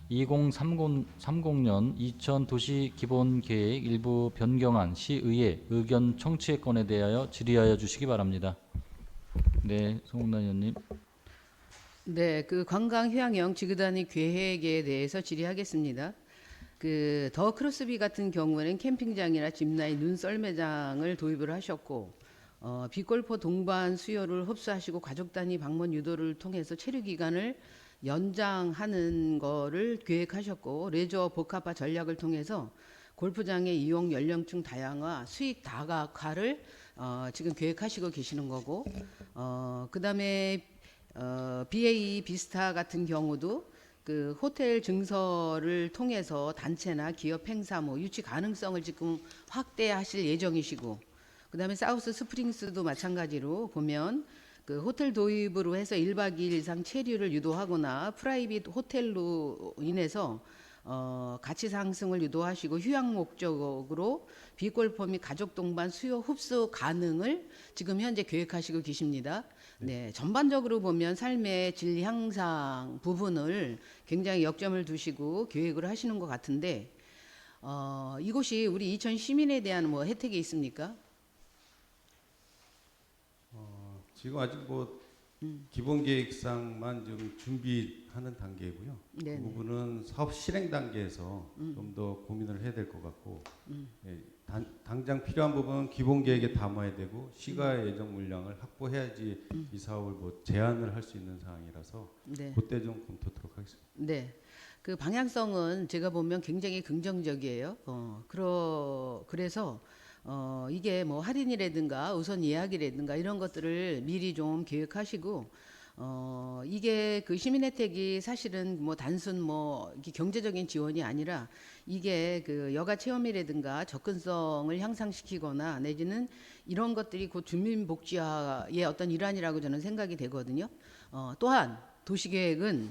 2030년 이천 도시 기본계획 일부 변경안 시의회 의견 청취의 건에 대하여 질의하여 주시기 바랍니다. 네, 송은나 의원님. 네, 그 관광 휴양형 지구 단위 계획에 대해서 질의하겠습니다. 그 더 크로스비 같은 경우에는 캠핑장이나 짚라인, 눈썰매장을 도입을 하셨고 비골프 동반 수요를 흡수하시고 가족 단위 방문 유도를 통해서 체류 기간을 연장하는 거를 계획하셨고 레저 복합화 전략을 통해서 골프장의 이용 연령층 다양화, 수익 다각화를 지금 계획하시고 계시는 거고 그다음에 BA 비스타 같은 경우도 그 호텔 증설을 통해서 단체나 기업 행사 뭐 유치 가능성을 지금 확대하실 예정이시고 그다음에 사우스 스프링스도 마찬가지로 보면 그 호텔 도입으로 해서 1박 2일 이상 체류를 유도하거나 프라이빗 호텔로 인해서 가치 상승을 유도하시고 휴양 목적으로 비골프 및 가족 동반 수요 흡수 가능을 지금 현재 계획하시고 계십니다. 네, 전반적으로 보면 삶의 질 향상 부분을 굉장히 역점을 두시고 계획을 하시는 것 같은데 이곳이 우리 이천 시민에 대한 뭐 혜택이 있습니까? 지금 아직 뭐 기본 계획상만 좀 준비하는 단계고요. 네네. 그 부분은 사업 실행 단계에서 좀 더 고민을 해야 될 것 같고 예, 당장 필요한 부분은 기본 계획에 담아야 되고 시가 예정 물량을 확보해야지 이 사업을 뭐 제한을 할 수 있는 상황이라서 네. 그때 좀 검토하도록 하겠습니다. 네. 그 방향성은 제가 보면 굉장히 긍정적이에요. 그래서 이게 뭐 할인이라든가 우선 예약이라든가 이런 것들을 미리 좀 계획하시고 이게 그 시민 혜택이 사실은 뭐 단순 뭐 경제적인 지원이 아니라 이게 그 여가 체험이라든가 접근성을 향상시키거나 내지는 이런 것들이 곧 주민복지화의 어떤 일환이라고 저는 생각이 되거든요. 또한 도시계획은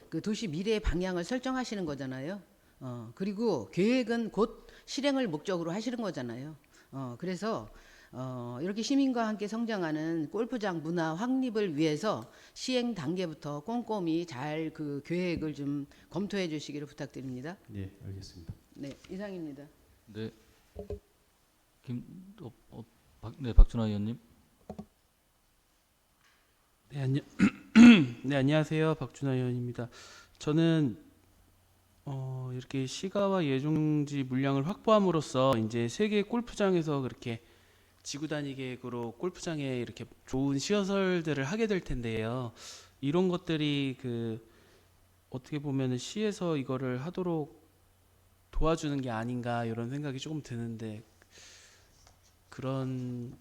그 도시 미래의 방향을 설정하시는 거잖아요. 그리고 계획은 곧 실행을 목적으로 하시는 거잖아요. 그래서 이렇게 시민과 함께 성장하는 골프장 문화 확립을 위해서 시행 단계부터 꼼꼼히 잘 그 계획을 좀 검토해 주시기를 부탁드립니다. 네, 알겠습니다. 네, 이상입니다. 네. 박준하 의원님. 네, 네, 안녕하세요. 박준하 의원입니다. 저는 이렇게 시가와 예정지 물량을 확보함으로써 이제 세계 골프장에서 그렇게 지구 단위 계획으로 골프장에 이렇게 좋은 시설들을 하게 될 텐데요. 이런 것들이 그 어떻게 보면은 시에서 이거를 하도록 도와주는 게 아닌가 이런 생각이 조금 드는데 그런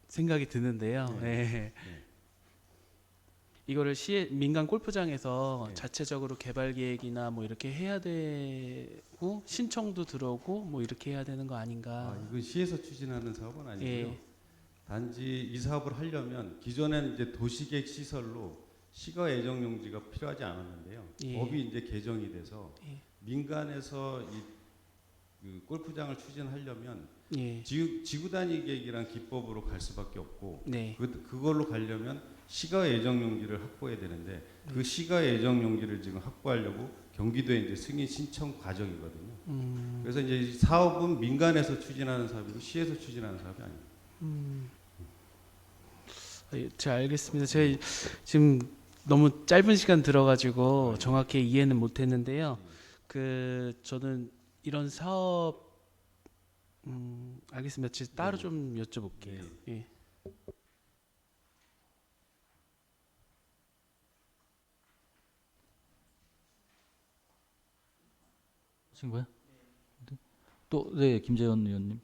생각이 드는데요. 네. 이거를 민간 골프장에서 자체적으로 개발 계획이나 뭐 이렇게 해야 되고 신청도 들어오고 뭐 이렇게 해야 되는 거 아닌가. 이건 시에서 추진하는 사업은 아니고요. 예. 단지 이 사업을 하려면 기존에는 이제 도시계획 시설로 시가 예정 용지가 필요하지 않았는데요. 예. 법이 이제 개정이 돼서 예. 민간에서 그 골프장을 추진하려면 예. 지구 단위 계획이란 기법으로 갈 수밖에 없고 네. 그걸로 가려면 시가 예정 용지를 확보해야 되는데 그 시가 예정 용지를 지금 확보하려고 경기도에 이제 승인 신청 과정이거든요. 그래서 이제 이 사업은 민간에서 추진하는 사업이고 시에서 추진하는 사업이 아닙니다. 잘 알겠습니다. 제가 지금 너무 짧은 시간 들어가지고 정확히 이해는 못했는데요. 그 저는 이런 사업 알겠습니다. 제가 따로 좀 여쭤볼게요. 예. 친구야? 또 네, 김재현 의원님.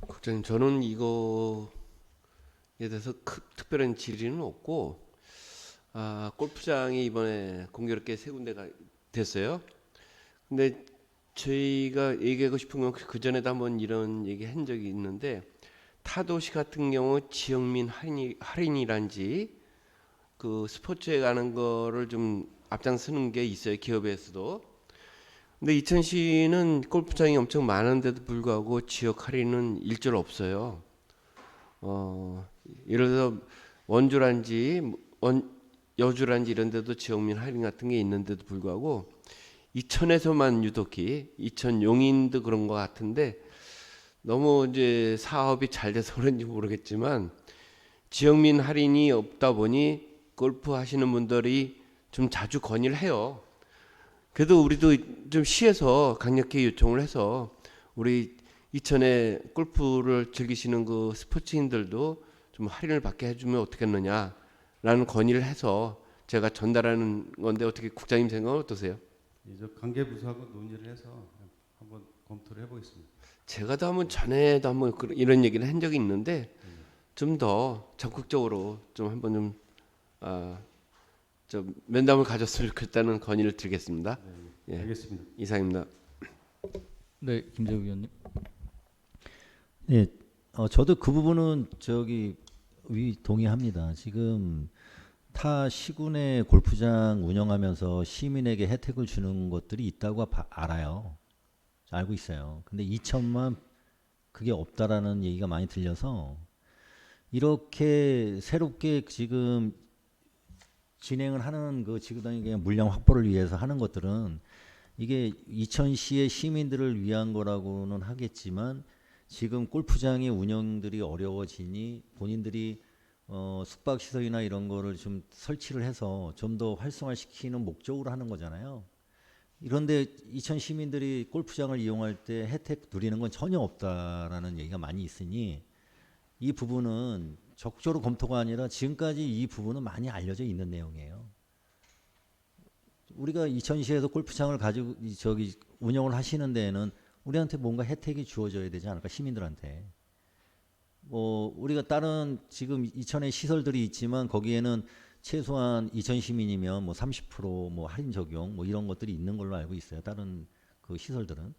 국장님, 저는 이거에 대해서 특별한 질의는 없고, 골프장이 이번에 공교롭게 세 군데가 됐어요. 근데 저희가 얘기하고 싶은 건 그 전에도 한번 이런 얘기 한 적이 있는데, 타도시 같은 경우 지역민 할인이란지 그 스포츠에 가는 거를 좀 앞장서는 게 있어요, 기업에서도. 근데 이천시는 골프장이 엄청 많은데도 불구하고 지역 할인은 일절 없어요. 예를 들어서 원주란지 여주란지 이런 데도 지역민 할인 같은 게 있는데도 불구하고 이천에서만 유독히 이천 용인도 그런 것 같은데 너무 이제 사업이 잘 돼서 그런지 모르겠지만 지역민 할인이 없다 보니 골프 하시는 분들이 좀 자주 건의를 해요. 그래도 우리도 좀 시에서 강력히 요청을 해서 우리 이천에 골프를 즐기시는 그 스포츠인들도 좀 할인을 받게 해주면 어떻겠느냐라는 건의를 해서 제가 전달하는 건데 어떻게 국장님 생각은 어떠세요? 이제 관계부서하고 논의를 해서 한번 검토를 해보겠습니다. 제가도 한번 전에도 한번 이런 얘기를 한 적이 있는데 좀 더 적극적으로 좀 한번 좀 면담을 가졌으면 좋겠다는 건의를 드리겠습니다. 네, 예, 알겠습니다. 이상입니다. 네, 김재욱 의원님. 네, 저도 그 부분은 동의합니다. 지금 타 시군의 골프장 운영하면서 시민에게 혜택을 주는 것들이 있다고 알아요. 알고 있어요. 근데 2천만 그게 없다라는 얘기가 많이 들려서 이렇게 새롭게 지금 진행을 하는 그 지구단위 물량 확보를 위해서 하는 것들은 이게 이천시의 시민들을 위한 거라고는 하겠지만 지금 골프장의 운영들이 어려워지니 본인들이 숙박시설이나 이런 거를 좀 설치를 해서 좀 더 활성화시키는 목적으로 하는 거잖아요. 그런데 이천 시민들이 골프장을 이용할 때 혜택 누리는 건 전혀 없다라는 얘기가 많이 있으니 이 부분은 적극적으로 검토가 아니라 지금까지 이 부분은 많이 알려져 있는 내용이에요. 우리가 이천시에서 골프장을 가지고 운영을 하시는 데에는 우리한테 뭔가 혜택이 주어져야 되지 않을까, 시민들한테. 우리가 다른 지금 이천에 시설들이 있지만 거기에는 최소한 이천 시민이면 30% 할인 적용 이런 것들이 있는 걸로 알고 있어요. 다른 그 시설들은.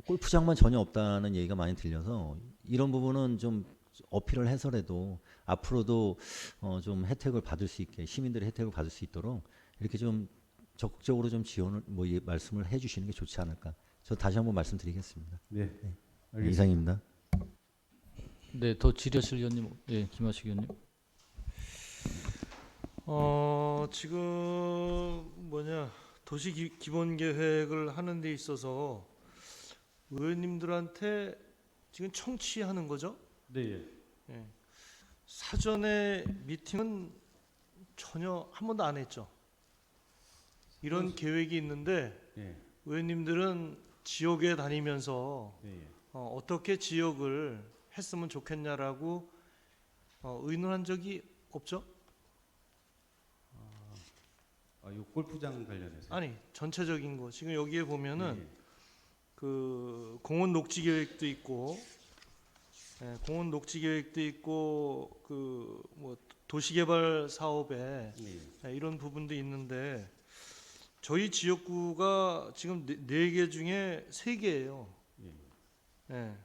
골프장만 전혀 없다는 얘기가 많이 들려서 이런 부분은 좀 어필을 해서라도 앞으로도 좀 혜택을 받을 수 있게, 시민들이 혜택을 받을 수 있도록 이렇게 좀 적극적으로 좀 지원을 말씀을 해주시는 게 좋지 않을까. 저 다시 한번 말씀드리겠습니다. 네. 네, 알겠습니다. 이상입니다. 네, 더 질의하실 의원님, 예, 김하식 의원님. 지금 도시 기본 계획을 하는 데 있어서 의원님들한테 지금 청취하는 거죠? 네. 예. 사전에 미팅은 전혀 한 번도 안 했죠. 이런 계획이 있는데 예. 의원님들은 지역에 다니면서 예. 어떻게 지역을 했으면 좋겠냐라고 의논한 적이 없죠? 요 골프장 관련해서. 아니 전체적인 거 지금 여기에 보면은 예. 그 공원 녹지 계획도 있고, 공원 녹지 계획도 있고 그 뭐 도시개발 사업에 이런 부분도 있는데 저희 지역구가 지금 네 개 중에 세 개예요. 네.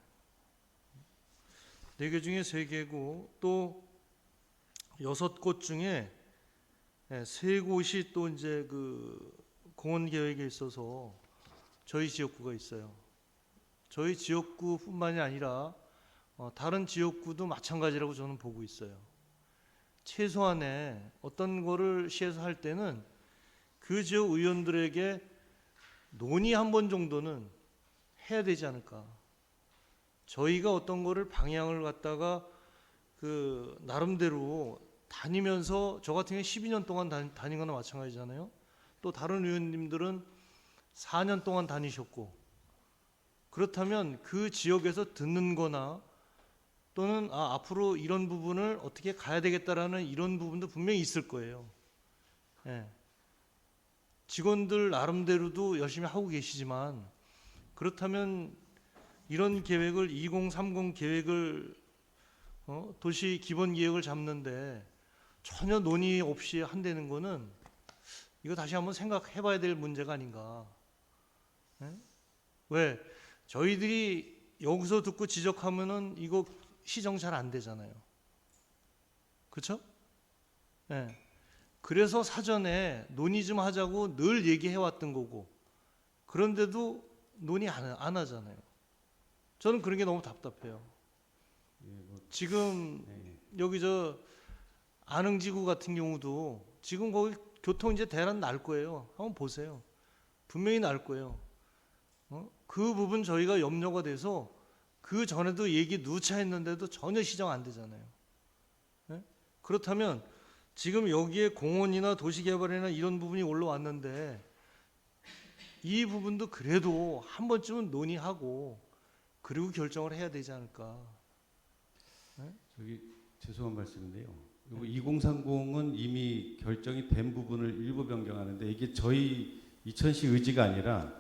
4개 중에 3개고 또 6곳 중에 3곳이 또 이제 그 공원 계획에 있어서 저희 지역구가 있어요. 저희 지역구뿐만이 아니라 다른 지역구도 마찬가지라고 저는 보고 있어요. 최소한의 어떤 거를 시에서 할 때는 그 지역 의원들에게 논의 한 번 정도는 해야 되지 않을까. 저희가 어떤 거를 방향을 갖다가 그 나름대로 다니면서 저 같은 경우에 12년 동안 다닌 거나 마찬가지잖아요. 또 다른 의원님들은 4년 동안 다니셨고, 그렇다면 그 지역에서 듣는 거나 또는 앞으로 이런 부분을 어떻게 가야 되겠다라는 이런 부분도 분명히 있을 거예요. 예. 직원들 나름대로도 열심히 하고 계시지만, 그렇다면 이런 계획을 2030 계획을 도시 기본 계획을 잡는데 전혀 논의 없이 한다는 거는 이거 다시 한번 생각해 봐야 될 문제가 아닌가. 예? 왜? 저희들이 여기서 듣고 지적하면은 이거 시정 잘 안 되잖아요. 그렇죠? 예. 그래서 사전에 논의 좀 하자고 늘 얘기해 왔던 거고, 그런데도 논의 안 하잖아요. 저는 그런 게 너무 답답해요. 지금 여기 저 안흥지구 같은 경우도 지금 거기 교통 이제 대란 날 거예요. 한번 보세요. 분명히 날 거예요. 그 부분 저희가 염려가 돼서 그 전에도 얘기 누차 했는데도 전혀 시정 안 되잖아요. 네? 그렇다면 지금 여기에 공원이나 도시개발이나 이런 부분이 올라왔는데 이 부분도 그래도 한 번쯤은 논의하고 그리고 결정을 해야 되지 않을까. 네? 저기 죄송한 말씀인데요. 이거 2030은 이미 결정이 된 부분을 일부 변경하는데 이게 저희 이천시 의지가 아니라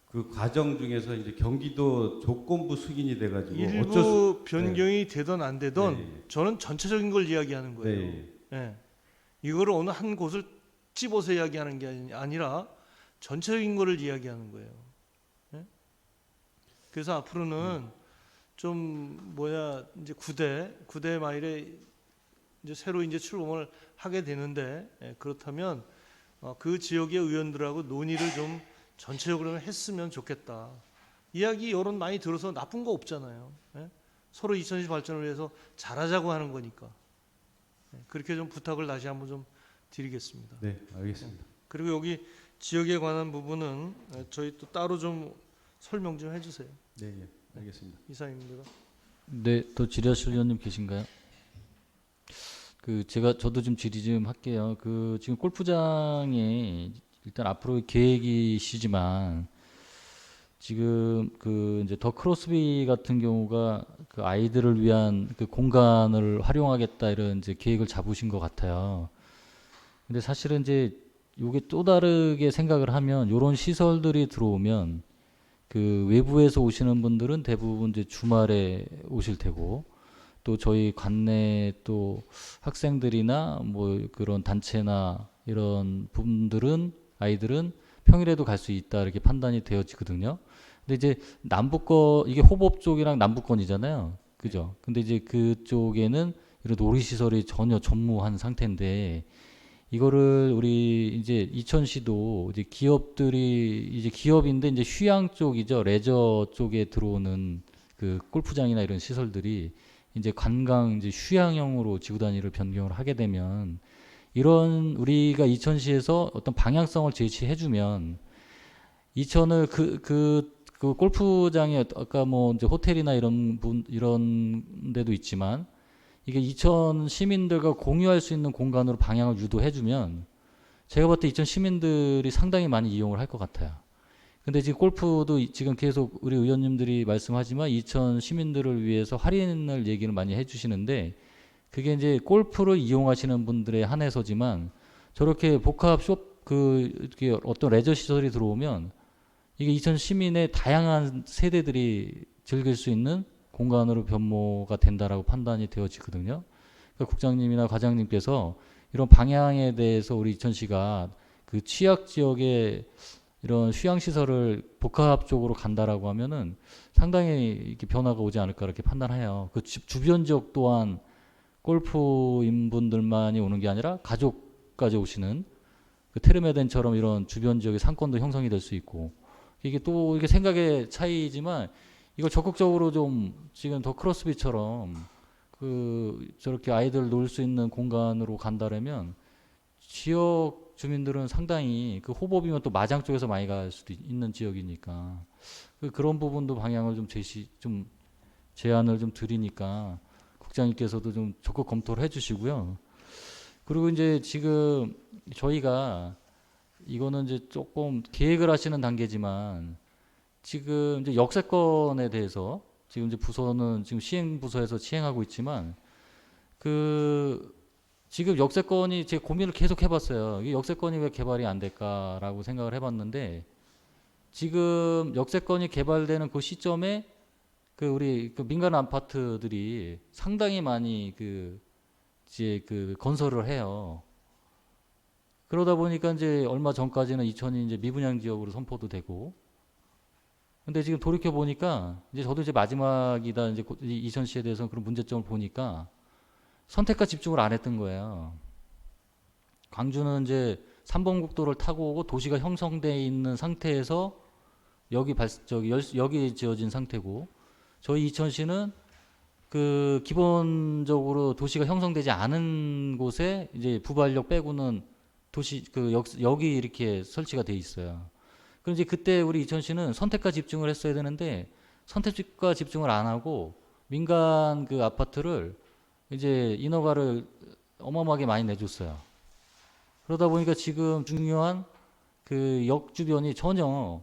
그 과정 중에서 이제 경기도 조건부 승인이 돼가지고 일부 변경이 되든 안 되든 네. 저는 전체적인 걸 이야기하는 거예요. 네. 예. 이거를 어느 한 곳을 집어서 이야기하는 게 아니라 전체적인 거를 이야기하는 거예요. 예? 그래서 앞으로는 좀 이제 9대 마일에 이제 새로 이제 출범을 하게 되는데, 그렇다면 그 지역의 의원들하고 논의를 좀 전체적으로 했으면 좋겠다. 이야기 여론 많이 들어서 나쁜 거 없잖아요. 예? 서로 이천시 발전을 위해서 잘하자고 하는 거니까. 그렇게 좀 부탁을 다시 한번 좀 드리겠습니다. 네, 알겠습니다. 그리고 여기 지역에 관한 부분은 저희 또 따로 좀 설명 좀 해주세요. 네, 예, 알겠습니다. 이상입니다. 네, 또 질의하실 의원님 계신가요? 저도 좀 질의 좀 할게요. 지금 골프장이 일단 앞으로 계획이시지만 지금 이제 더 크로스비 같은 경우가 그 아이들을 위한 그 공간을 활용하겠다 이런 이제 계획을 잡으신 것 같아요. 근데 사실은 이제 요게 또 다르게 생각을 하면 요런 시설들이 들어오면 그 외부에서 오시는 분들은 대부분 이제 주말에 오실 테고, 또 저희 관내 또 학생들이나 뭐 그런 단체나 이런 아이들은 평일에도 갈 수 있다 이렇게 판단이 되어지거든요. 근데 이제 이게 호법 쪽이랑 남부권이잖아요. 그죠? 근데 이제 그쪽에는 이런 놀이시설이 전혀 전무한 상태인데 이거를 우리 이제 이천시도 이제 기업들이 이제 기업인데 이제 휴양 쪽이죠. 레저 쪽에 들어오는 그 골프장이나 이런 시설들이 이제 관광 이제 휴양형으로 지구 단위를 변경을 하게 되면 이런 우리가 이천시에서 어떤 방향성을 제시해주면 이천을 그 골프장에 아까 뭐 이제 호텔이나 이런 데도 있지만 이게 이천 시민들과 공유할 수 있는 공간으로 방향을 유도해주면 제가 봤을 때 이천 시민들이 상당히 많이 이용을 할 것 같아요. 근데 지금 골프도 지금 계속 우리 의원님들이 말씀하지만 이천 시민들을 위해서 할인을 얘기를 많이 해주시는데 그게 이제 골프를 이용하시는 분들에 한해서지만 저렇게 복합 이렇게 어떤 레저 시설이 들어오면 이게 이천 시민의 다양한 세대들이 즐길 수 있는 공간으로 변모가 된다라고 판단이 되어지거든요. 그러니까 국장님이나 과장님께서 이런 방향에 대해서 우리 이천시가 그 취약 지역에 이런 휴양 시설을 복합적으로 간다라고 하면은 상당히 이렇게 변화가 오지 않을까 이렇게 판단해요. 그 주변 지역 또한 골프인 분들만이 오는 게 아니라 가족까지 오시는 그 테르메덴처럼 이런 주변 지역의 상권도 형성이 될 수 있고 이게 또 이게 생각의 차이지만 이걸 적극적으로 좀 지금 더 크로스비처럼 그 저렇게 아이들 놀 수 있는 공간으로 간다라면 지역 주민들은 상당히 그 호법이면 또 마장 쪽에서 많이 갈 수도 있는 지역이니까 그런 부분도 방향을 좀 제안을 좀 드리니까 국장님께서도 좀 적극 검토를 해주시고요. 그리고 이제 지금 저희가 이거는 이제 조금 계획을 하시는 단계지만 지금 이제 역세권에 대해서 지금 이제 부서는 지금 시행부서에서 시행하고 있지만 지금 역세권이 제 고민을 계속 해봤어요. 이 역세권이 왜 개발이 안 될까라고 생각을 해봤는데 지금 역세권이 개발되는 그 시점에 우리 민간 아파트들이 상당히 많이 이제 건설을 해요. 그러다 보니까 이제 얼마 전까지는 이천이 이제 미분양 지역으로 선포도 되고 근데 지금 돌이켜 보니까 이제 저도 이제 마지막이다 이제 이천시에 대해서 그런 문제점을 보니까 선택과 집중을 안 했던 거예요. 광주는 이제 3번 국도를 타고 오고 도시가 형성돼 있는 상태에서 여기 지어진 상태고 저희 이천시는 기본적으로 도시가 형성되지 않은 곳에 이제 부발력 빼고는 여기 이렇게 설치가 돼 있어요. 그럼 이제 그때 우리 이천시는 선택과 집중을 했어야 되는데 선택과 집중을 안 하고 민간 아파트를 이제 인허가를 어마어마하게 많이 내줬어요. 그러다 보니까 지금 중요한 역 주변이 전혀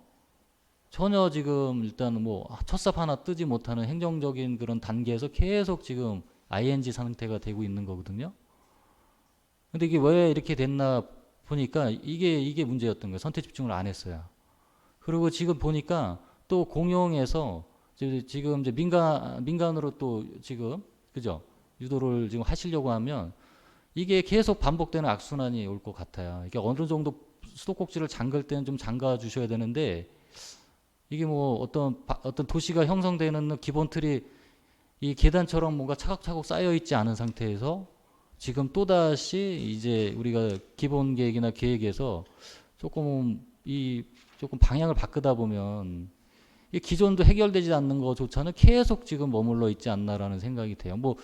지금 일단 뭐 첫삽 하나 뜨지 못하는 행정적인 그런 단계에서 계속 지금 ING 상태가 되고 있는 거거든요. 근데 이게 왜 이렇게 됐나 보니까 이게 문제였던 거예요. 선택 집중을 안 했어요. 그리고 지금 보니까 또 공용에서 지금 이제 민간으로 또 지금 그죠? 유도를 지금 하시려고 하면 이게 계속 반복되는 악순환이 올 것 같아요. 이게 어느 정도 수도꼭지를 잠글 때는 좀 잠가 주셔야 되는데 이게 뭐 어떤 도시가 형성되는 기본 틀이 이 계단처럼 뭔가 차곡차곡 쌓여 있지 않은 상태에서 지금 또다시 이제 우리가 기본 계획이나 계획에서 조금 방향을 바꾸다 보면 이 기존도 해결되지 않는 것조차는 계속 지금 머물러 있지 않나라는 생각이 돼요. 뭐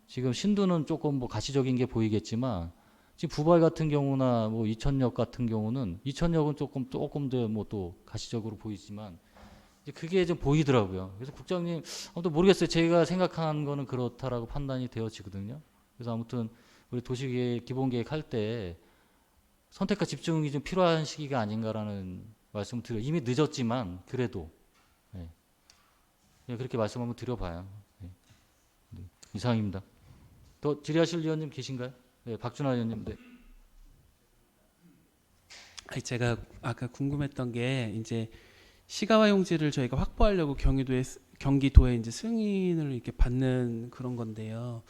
지금 신도는 조금 뭐 가시적인 게 보이겠지만 지금 부발 같은 경우나 뭐 이천역 같은 경우는 이천역은 조금 더 뭐 또 가시적으로 보이지만 이제 그게 좀 보이더라고요. 그래서 국장님 아무튼 모르겠어요. 제가 생각한 거는 그렇다라고 판단이 되어지거든요. 그래서 아무튼 우리 도시계획 기본계획 할 때 선택과 집중이 좀 필요한 시기가 아닌가라는 말씀을 드려요. 이미 늦었지만 그래도 네. 그렇게 말씀 한번 드려봐요. 네. 네. 이상입니다. 더 질의하실 의원님 계신가요? 네, 박준하 의원님. 네. 제가 아까 궁금했던 게 이제 시가와 용지를 저희가 확보하려고 경기도에 이제 승인을 이렇게 받는 그런 건데요.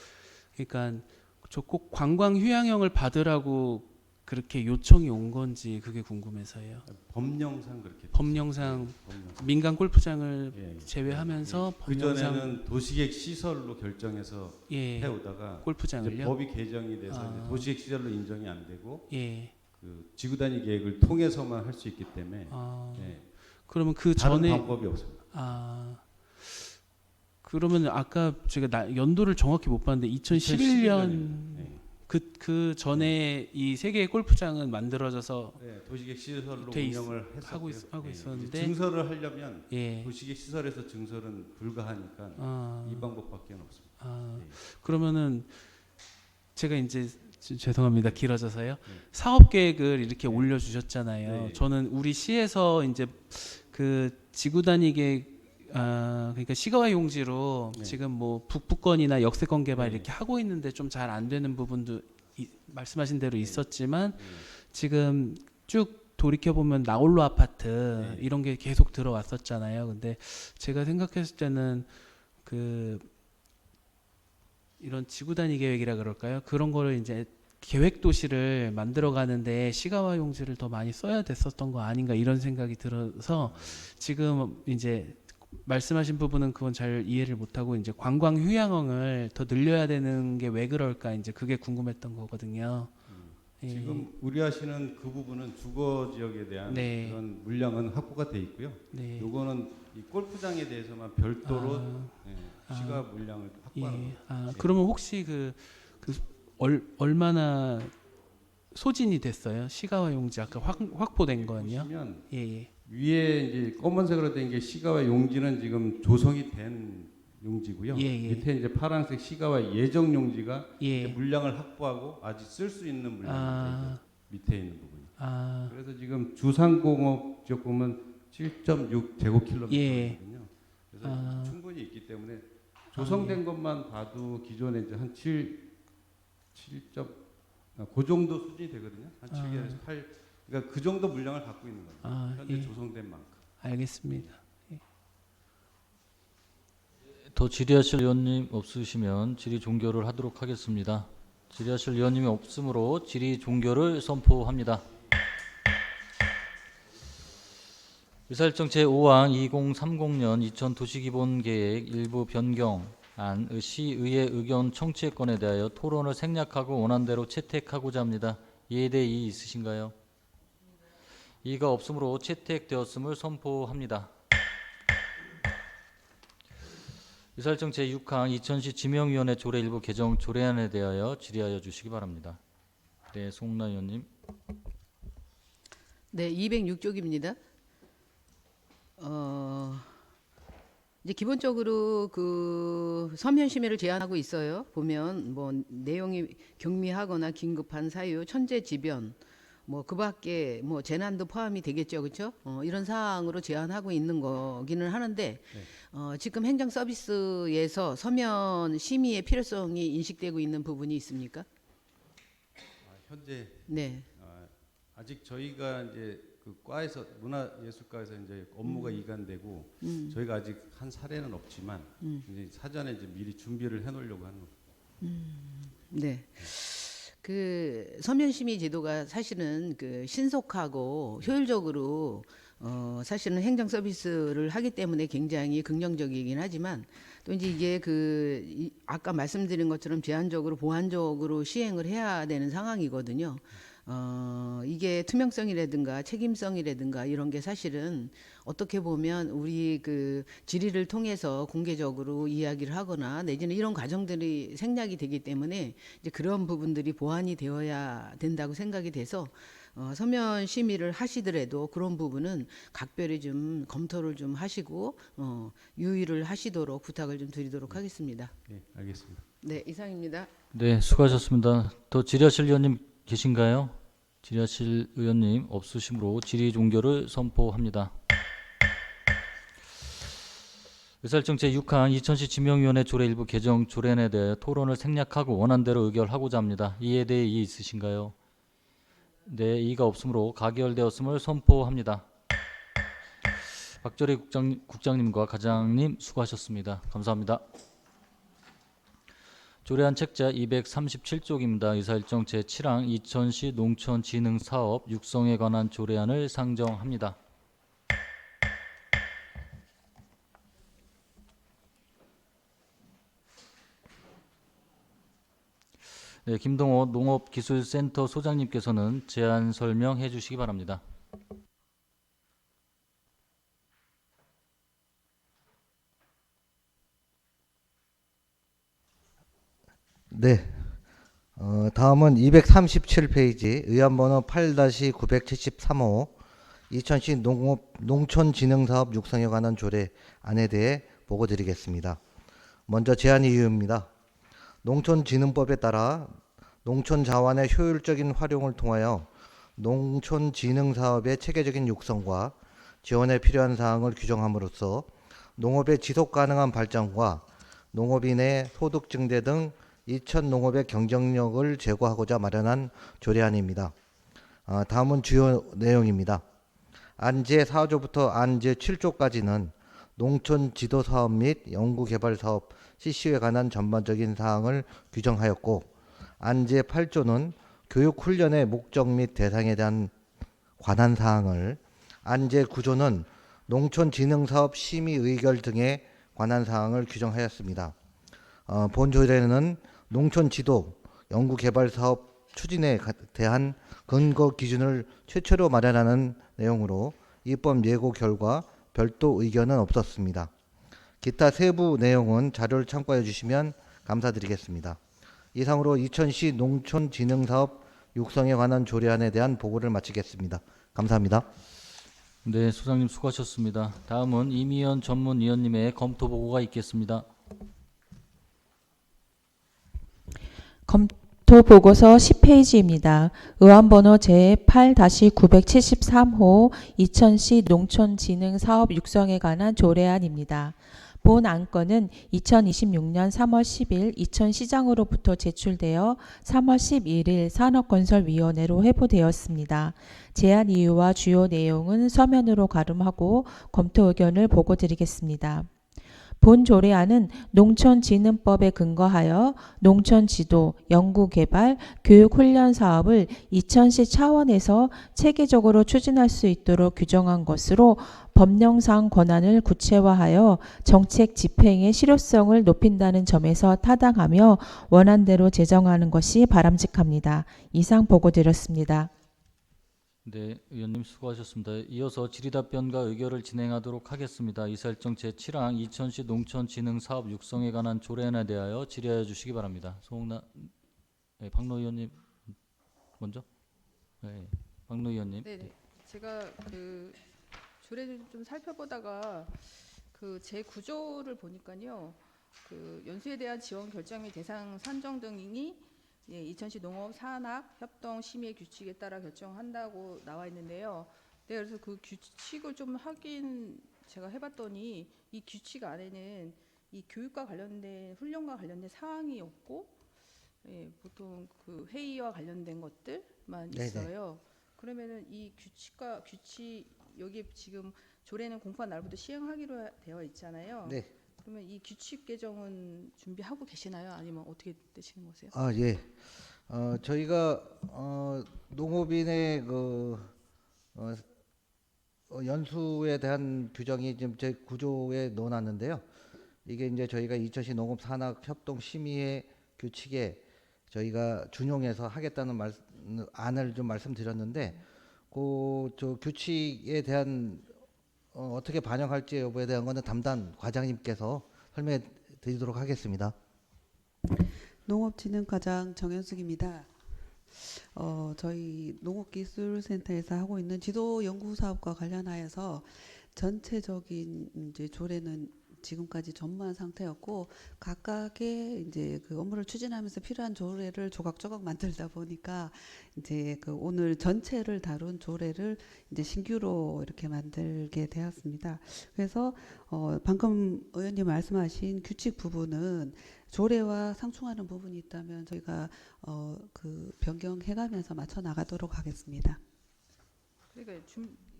그러니까 저 꼭 관광 휴양형을 받으라고 그렇게 요청이 온 건지 그게 궁금해서요. 법령상 그렇게 법령상 법령상. 민간 골프장을 예, 예. 제외하면서 그 법령상 전에는 도시계획 시설로 결정해서 예, 해오다가 이제 골프장을요. 법이 개정이 돼서 아. 이제 도시계획 시설로 인정이 안 되고 예. 그 지구단위 계획을 통해서만 할 수 있기 때문에 아, 예, 그러면 그 다른 전에 방법이 없습니다. 그러면 아까 제가 연도를 정확히 못 봤는데 2011년 예. 그 전에 이 세 개의 골프장은 만들어져서 네, 도시계획 시설로 돼 운영을 했었고요. 하고 예, 있었는데 이제 증설을 하려면 예. 도시계획 시설에서 증설은 불가하니까 아, 이 방법밖에 없습니다. 아, 예. 그러면은 제가 이제 죄송합니다. 길어져서요. 네. 사업 계획을 이렇게 올려주셨잖아요. 네. 저는 우리 시에서 이제 그 지구 단위 계획 그러니까 시가와 용지로 네. 지금 뭐 북부권이나 역세권 개발 네. 이렇게 하고 있는데 좀 잘 안 되는 부분도 말씀하신 대로 있었지만 네. 지금 쭉 돌이켜 보면 나홀로 아파트 네. 이런 게 계속 들어왔었잖아요. 근데 제가 생각했을 때는 그 이런 지구 단위 계획이라 그럴까요? 그런 거를 이제 계획 도시를 만들어 가는데 시가와 용지를 더 많이 써야 됐었던 거 아닌가 이런 생각이 들어서 지금 이제 말씀하신 부분은 그건 잘 이해를 못하고 이제 관광 휴양을 더 늘려야 되는 게 왜 그럴까 이제 그게 궁금했던 거거든요. 예. 지금 우려하시는 그 부분은 주거 지역에 대한 네. 그런 물량은 확보가 돼 있고요. 네. 요거는 이 골프장에 대해서만 별도로 시가 물량을 확보하는 예. 거예요. 그러면 혹시 얼마나 소진이 됐어요? 시가와 용지 아까 확보된 거는요? 보시면 예, 예. 위에 이제 검은색으로 된 게 시가와 용지는 지금 조성이 된 용지고요. 예, 예. 밑에 이제 파란색 시가와 예정 용지가 예. 이제 물량을 확보하고 아직 쓸 수 있는 물량입니다. 밑에 있는 부분이. 그래서 지금 주상공업 지역 보면 7.6 제곱킬로미터거든요. 그래서 충분히 있기 때문에 조성된 것만 봐도 기존에 이제 한 7그 정도 수준이 되거든요. 한 7개월에서 8. 그러니까 그 정도 물량을 갖고 있는 거예요. 현재 예. 조성된 만큼. 알겠습니다. 더 질의하실 의원님 없으시면 질의 종결을 하도록 하겠습니다. 질의하실 의원님이 없으므로 질의 종결을 선포합니다. 의사일정 제5항 2030년 이천 도시기본계획 일부 변경안 시의회 의견 청취의 건에 대하여 토론을 생략하고 원안대로 채택하고자 합니다. 이에 대해 이의 있으신가요? 이의가 없으므로 채택되었음을 선포합니다. 의사일정 제6항 이천시 지명위원회 조례 일부 개정 조례안에 대하여 질의하여 주시기 바랍니다. 네, 송나 의원님. 네, 206쪽입니다. 이제 기본적으로 그 서면 심의를 제한하고 있어요. 보면 뭐 내용이 경미하거나 긴급한 사유, 천재지변, 뭐 그밖에 뭐 재난도 포함이 되겠죠, 그렇죠? 이런 사항으로 제한하고 있는 거기는 하는데 지금 행정 서비스에서 서면 심의의 필요성이 인식되고 있는 부분이 있습니까? 현재 네. 아직 저희가 이제 그 과에서 문화예술과에서 이제 업무가 이관되고 저희가 아직 한 사례는 없지만 이제 사전에 이제 미리 준비를 해놓으려고 하는 거예요. 네. 그 서면 심의 제도가 사실은 그 신속하고 효율적으로 사실은 행정 서비스를 하기 때문에 굉장히 긍정적이긴 하지만 또 이제 이게 아까 말씀드린 것처럼 제한적으로 보완적으로 시행을 해야 되는 상황이거든요. 이게 투명성이라든가 책임성이라든가 이런 게 사실은 어떻게 보면 우리 그 질의를 통해서 공개적으로 이야기를 하거나 내지는 이런 과정들이 생략이 되기 때문에 이제 그런 부분들이 보완이 되어야 된다고 생각이 돼서 서면 심의를 하시더라도 그런 부분은 각별히 좀 검토를 좀 하시고 유의를 하시도록 부탁을 좀 드리도록 하겠습니다. 네, 알겠습니다. 네, 이상입니다. 네, 수고하셨습니다. 더 질의하실 의원님 계신가요? 질의하실 의원님 없으시므로 질의 종결을 선포합니다. 의사일정 제6항 이천시 지명위원회 조례 일부 개정 조례안에 대해 토론을 생략하고 원안대로 의결하고자 합니다. 이에 대해 이의 있으신가요? 네, 이의가 없으므로 가결되었음을 선포합니다. 박조리 국장님과 과장님 수고하셨습니다. 감사합니다. 조례안 책자 237쪽입니다. 의사일정 제7항 이천시 농촌진흥사업 육성에 관한 조례안을 상정합니다. 네, 김동호 농업기술센터 소장님께서는 제안 설명해 주시기 바랍니다. 네. 다음은 237페이지 의안번호 8-973호 이천시 농촌진흥사업 육성에 관한 조례안에 대해 보고 드리겠습니다. 먼저 제안 이유입니다. 농촌진흥법에 따라 농촌 자원의 효율적인 활용을 통하여 농촌진흥사업의 체계적인 육성과 지원에 필요한 사항을 규정함으로써 농업의 지속가능한 발전과 농업인의 소득 증대 등 이천 농업의 경쟁력을 제고하고자 마련한 조례안입니다. 다음은 주요 내용입니다. 안제 4조부터 안제 7조까지는 농촌 지도 사업 및 연구개발 사업 실시에 관한 전반적인 사항을 규정하였고, 안제 8조는 교육 훈련의 목적 및 대상에 대한 관한 사항을, 안제 9조는 농촌 진흥 사업 심의 의결 등에 관한 사항을 규정하였습니다. 본 조례는 농촌 지도 연구 개발 사업 추진에 대한 근거 기준을 최초로 마련하는 내용으로 입법 예고 결과 별도 의견은 없었습니다. 기타 세부 내용은 자료를 참고해 주시면 감사드리겠습니다. 이상으로 이천시 농촌 진흥 사업 육성에 관한 조례안에 대한 보고를 마치겠습니다. 감사합니다. 네, 소장님 수고하셨습니다. 다음은 이미연 전문위원님의 검토 보고가 있겠습니다. 검토 보고서 10페이지입니다. 의안번호 제8-973호 이천시 농촌진흥사업 육성에 관한 조례안입니다. 본 안건은 2026년 3월 10일 이천시장으로부터 제출되어 3월 11일 산업건설위원회로 회부되었습니다. 제안 이유와 주요 내용은 서면으로 가름하고 검토 의견을 보고 드리겠습니다. 본 조례안은 농촌진흥법에 근거하여 농촌지도, 연구개발, 교육훈련 사업을 이천시 차원에서 체계적으로 추진할 수 있도록 규정한 것으로 법령상 권한을 구체화하여 정책 집행의 실효성을 높인다는 점에서 타당하며 원안대로 제정하는 것이 바람직합니다. 이상 보고 드렸습니다. 네, 의원님 수고하셨습니다. 이어서 질의답변과 의결을 진행하도록 하겠습니다. 이사일정 제7항 이천시 농촌진흥사업 육성에 관한 조례안에 대하여 질의하여 주시기 바랍니다. 네, 박노 의원님 먼저. 네, 박노 의원님. 네, 제가 그 조례를 좀 살펴보다가 그 제 구조를 보니까요, 그 연수에 대한 지원 결정 및 대상 산정 등이 이천시 농업 산학 협동 심의 규칙에 따라 결정한다고 나와 있는데요. 네, 그래서 그 규칙을 좀 확인 제가 해봤더니 이 규칙 안에는 이 교육과 관련된 훈련과 관련된 사항이 없고, 보통 그 회의와 관련된 것들만 있어요. 그러면은 이 규칙 여기 지금 조례는 공포한 날부터 시행하기로 되어 있잖아요. 네. 그러면 이 규칙 개정은 준비하고 계시나요? 아니면 어떻게 되시는 거세요? 예. 저희가 농업인의 연수에 대한 규정이 지금 제 구조에 넣어놨는데요. 이게 이제 저희가 이천시 농업 산학 협동 심의회 규칙에 저희가 준용해서 하겠다는 안을 좀 말씀드렸는데, 저 규칙에 대한 어떻게 반영할지 여부에 대한 거는 담당 과장님께서 설명해 드리도록 하겠습니다. 농업진흥과장 정현숙입니다. 저희 농업기술센터에서 하고 있는 지도 연구 사업과 관련하여서 전체적인 이제 조례는 지금까지 전무한 상태였고, 각각의 이제 그 업무를 추진하면서 필요한 조례를 조각조각 만들다 보니까 이제 그 오늘 전체를 다룬 조례를 이제 신규로 이렇게 만들게 되었습니다. 그래서 방금 의원님 말씀하신 규칙 부분은 조례와 상충하는 부분이 있다면 저희가 그 변경해가면서 맞춰 나가도록 하겠습니다. 그러니까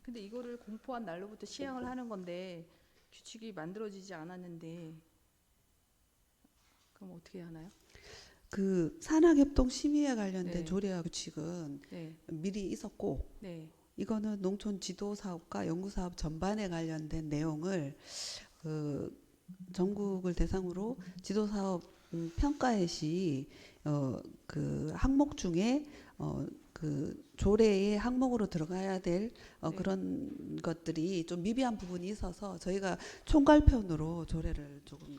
근데 이거를 공포한 날로부터 시행을 하는 건데 규칙이 만들어지지 않았는데 그럼 어떻게 하나요? 그 산학협동 심의에 관련된 네. 조례와 규칙은 네. 미리 있었고 네. 이거는 농촌 지도 사업과 연구 사업 전반에 관련된 내용을 그 전국을 대상으로 지도 사업 평가회 시 그 항목 중에 그 조례의 항목으로 들어가야 될 네. 그런 것들이 좀 미비한 부분이 있어서 저희가 총괄편으로 조례를 조금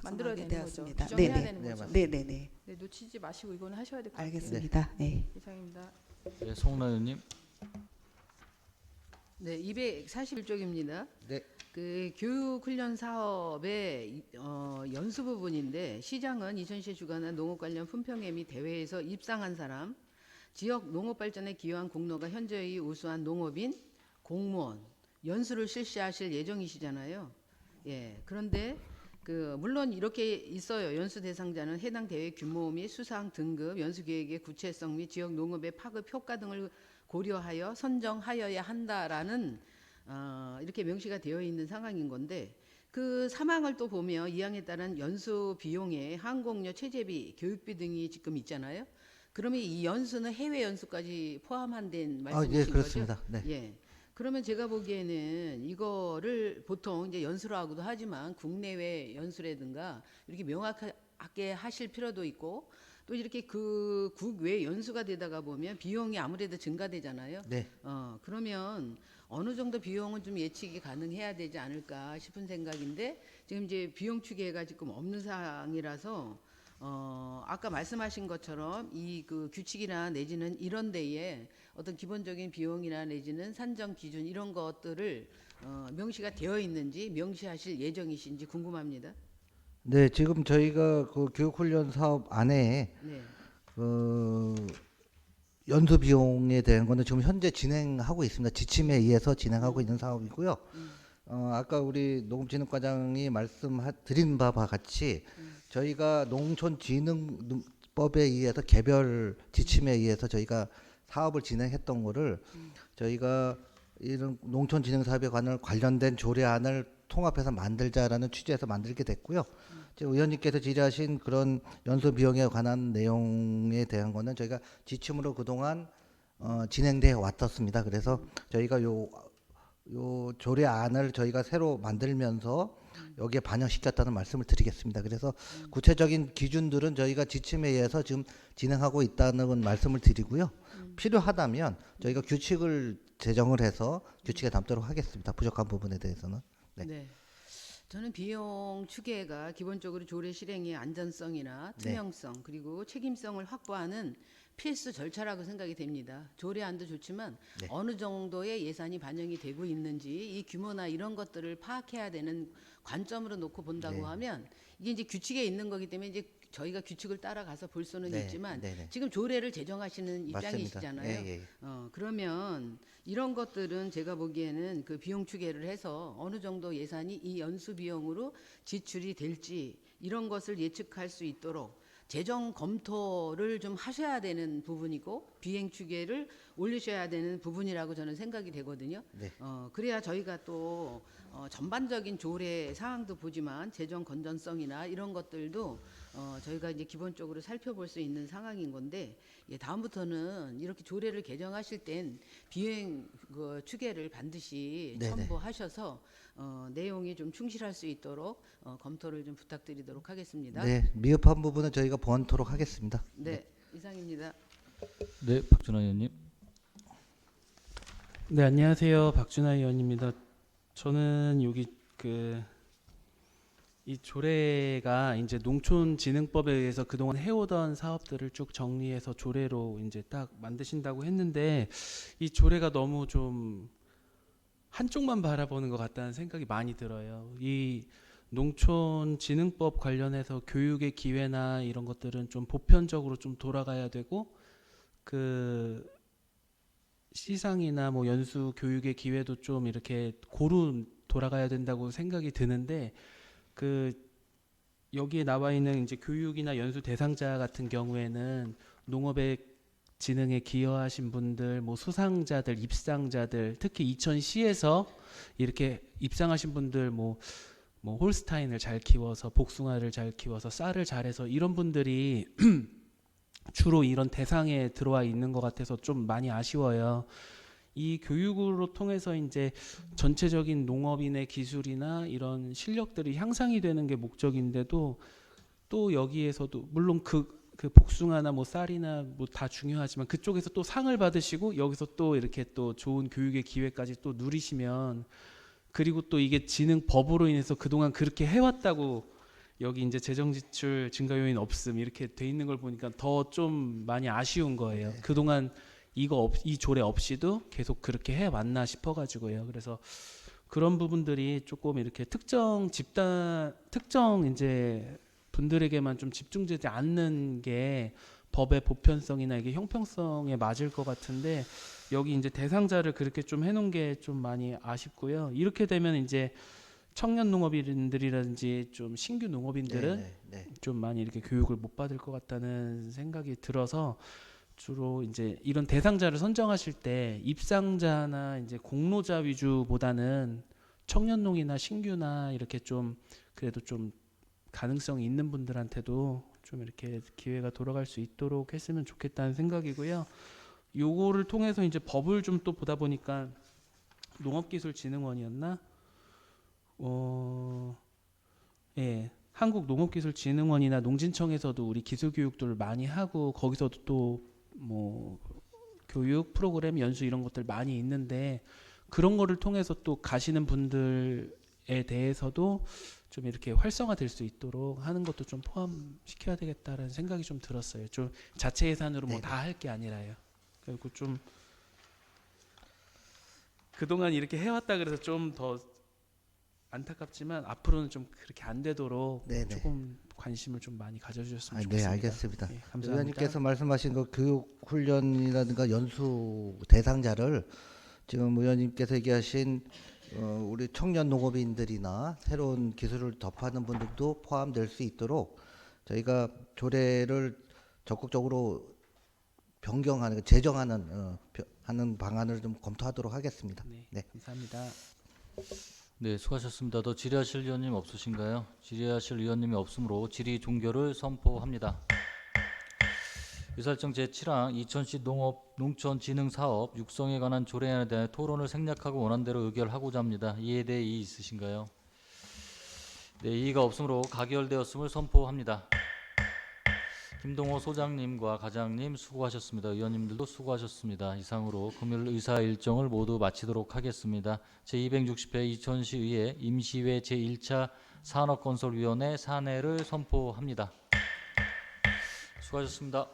만들어야 작성하게 되는 거죠. 되었습니다. 규정해야 네네. 되는 거죠. 네네네. 네, 놓치지 마시고 이거는 하셔야 될 것 같아요. 알겠습니다. 네. 이상입니다. 네, 송나 의원님. 네, 241쪽입니다. 네. 그 교육 훈련 사업의 연수 부분인데 시장은 2000시에 주관한 농업 관련 품평회 및 대회에서 입상한 사람, 지역 농업 발전에 기여한 공로가 현저히 우수한 농업인, 공무원 연수를 실시하실 예정이시잖아요. 예. 그런데 그 물론 이렇게 있어요. 연수 대상자는 해당 대회 규모 및 수상 등급, 연수 계획의 구체성 및 지역 농업의 파급 효과 등을 고려하여 선정하여야 한다라는 이렇게 명시가 되어 있는 상황인 건데 그 사망을 또 보면 이항에 따른 연수 비용에 항공료, 체재비, 교육비 등이 지금 있잖아요. 그러면 이 연수는 해외 연수까지 포함한 된 말씀이신 예, 거죠? 그렇습니다. 네. 예. 그러면 제가 보기에는 이거를 보통 이제 연수라고도 하지만 국내외 연수라든가 이렇게 명확하게 하실 필요도 있고 또 이렇게 그 국외 연수가 되다가 보면 비용이 아무래도 증가되잖아요. 네. 그러면 어느 정도 비용은 좀 예측이 가능해야 되지 않을까 싶은 생각인데 지금 이제 비용 추계가 지금 없는 상황이라서 아까 말씀하신 것처럼 이 그 규칙이나 내지는 이런 데에 어떤 기본적인 비용이나 내지는 산정 기준 이런 것들을 명시가 되어 있는지 명시하실 예정이신지 궁금합니다. 네, 지금 저희가 그 교육훈련 사업 안에 네. 연수 비용에 대한 거는 지금 현재 진행하고 있습니다. 지침에 의해서 진행하고 있는 사업이고요. 아까 우리 농업진흥과장이 말씀드린 바와 같이 저희가 농촌진흥법에 의해서 개별 지침에 의해서 저희가 사업을 진행했던 거를 저희가 이런 농촌진흥 사업에 관련된 조례안을 통합해서 만들자라는 취지에서 만들게 됐고요. 지금 의원님께서 질의하신 그런 연수 비용에 관한 내용에 대한 거는 저희가 지침으로 그동안 진행되어 왔었습니다. 그래서 저희가 요 조례안을 저희가 새로 만들면서 여기에 반영시켰다는 말씀을 드리겠습니다. 그래서 구체적인 기준들은 저희가 지침에 의해서 지금 진행하고 있다는 말씀을 드리고요. 필요하다면 저희가 규칙을 제정을 해서 규칙에 담도록 하겠습니다. 부족한 부분에 대해서는. 네. 네. 저는 비용 추계가 기본적으로 조례 실행의 안전성이나 투명성 그리고 책임성을 확보하는 필수 절차라고 생각이 됩니다. 조례안도 좋지만 네. 어느 정도의 예산이 반영이 되고 있는지 이 규모나 이런 것들을 파악해야 되는 관점으로 놓고 본다고 네. 하면 이게 이제 규칙에 있는 거기 때문에 이제 저희가 규칙을 따라가서 볼 수는 네. 있지만 네네. 지금 조례를 제정하시는 맞습니다. 입장이시잖아요. 예, 예. 그러면 이런 것들은 제가 보기에는 그 비용 추계를 해서 어느 정도 예산이 이 연수 비용으로 지출이 될지 이런 것을 예측할 수 있도록 재정 검토를 좀 하셔야 되는 부분이고 비행 추계를 올리셔야 되는 부분이라고 저는 생각이 되거든요. 네. 그래야 저희가 또 전반적인 조례 사항도 보지만 재정 건전성이나 이런 것들도 저희가 이제 기본적으로 살펴볼 수 있는 상황인 건데 다음부터는 이렇게 조례를 개정하실 땐 비행 그 추계를 반드시 네네. 첨부하셔서 내용이 좀 충실할 수 있도록 검토를 좀 부탁드리도록 하겠습니다. 네, 미흡한 부분은 저희가 보완토록 하겠습니다. 네, 이상입니다. 네, 박준하 의원님. 네, 안녕하세요. 박준하 의원입니다. 저는 여기 이 조례가 이제 농촌진흥법에 의해서 그동안 해오던 사업들을 쭉 정리해서 조례로 이제 딱 만드신다고 했는데 이 조례가 너무 좀 한쪽만 바라보는 것 같다는 생각이 많이 들어요. 이 농촌진흥법 관련해서 교육의 기회나 이런 것들은 좀 보편적으로 좀 돌아가야 되고 그 시상이나 뭐 연수 교육의 기회도 좀 이렇게 고루 돌아가야 된다고 생각이 드는데 그 여기에 나와 있는 이제 교육이나 연수 대상자 같은 경우에는 농업의 진흥에 기여하신 분들, 뭐 수상자들, 입상자들, 특히 2000시에서 이렇게 입상하신 분들 뭐 뭐 홀스타인을 잘 키워서 복숭아를 잘 키워서 쌀을 잘해서 이런 분들이 주로 이런 대상에 들어와 있는 것 같아서 좀 많이 아쉬워요. 이 교육으로 통해서 이제 전체적인 농업인의 기술이나 이런 실력들이 향상이 되는 게 목적인데도 또 여기에서도 물론 그 복숭아나 뭐 쌀이나 뭐 다 중요하지만 그쪽에서 또 상을 받으시고 여기서 또 이렇게 또 좋은 교육의 기회까지 또 누리시면 그리고 또 이게 진흥법으로 인해서 그동안 그렇게 해왔다고 여기 이제 재정 지출 증가 요인 없음 이렇게 돼 있는 걸 보니까 더 좀 많이 아쉬운 거예요. 그동안 이 조례 없이도 계속 그렇게 해왔나 싶어가지고요. 그래서 그런 부분들이 조금 이렇게 특정 이제 분들에게만 좀 집중되지 않는 게 법의 보편성이나 이게 형평성에 맞을 것 같은데 여기 이제 대상자를 그렇게 좀 해놓은 게 좀 많이 아쉽고요. 이렇게 되면 이제 청년 농업인들이라든지 좀 신규 농업인들은 좀 많이 이렇게 교육을 못 받을 것 같다는 생각이 들어서 주로 이제 이런 대상자를 선정하실 때 입상자나 이제 공로자 위주보다는 청년농이나 신규나 이렇게 좀 그래도 좀 가능성이 있는 분들한테도 좀 이렇게 기회가 돌아갈 수 있도록 했으면 좋겠다는 생각이고요. 요거를 통해서 이제 법을 좀 또 보다 보니까 농업기술진흥원이었나? 예, 한국농업기술진흥원이나 농진청에서도 우리 기술교육들을 많이 하고 거기서도 또 뭐 교육 프로그램 연수 이런 것들 많이 있는데 그런 거를 통해서 또 가시는 분들에 대해서도 좀 이렇게 활성화될 수 있도록 하는 것도 좀 포함시켜야 되겠다라는 생각이 좀 들었어요. 좀 자체 예산으로 뭐 다 할 게 아니라요. 그리고 좀 그동안 이렇게 해왔다 그래서 좀 더 안타깝지만 앞으로는 좀 그렇게 안 되도록 조금 관심을 좀 많이 가져주셨으면 좋겠습니다. 네, 알겠습니다. 예, 감사합니다. 의원님께서 말씀하신 그 교육 훈련이라든가 연수 대상자를 지금 의원님께서 얘기하신 우리 청년 농업인들이나 새로운 기술을 접하는 분들도 포함될 수 있도록 저희가 조례를 적극적으로 변경하는 제정하는 하는 방안을 좀 검토하도록 하겠습니다. 네, 감사합니다. 네, 수고하셨습니다. 더 질의하실 의원님 없으신가요? 질의하실 의원님이 없으므로 질의 종결을 선포합니다. 의사일정 제7항 이천시 농촌진흥사업 육성에 관한 조례안에 대한 토론을 생략하고 원안대로 의결하고자 합니다. 이에 대해 이의 있으신가요? 네, 이의가 없으므로 가결되었음을 선포합니다. 김동호 소장님과 과장님 수고하셨습니다. 의원님들도 수고하셨습니다. 이상으로 금요일 의사일정을 모두 마치도록 하겠습니다. 제260회 이천시의회 임시회 제1차 산업건설위원회 산회를 선포합니다. 수고하셨습니다.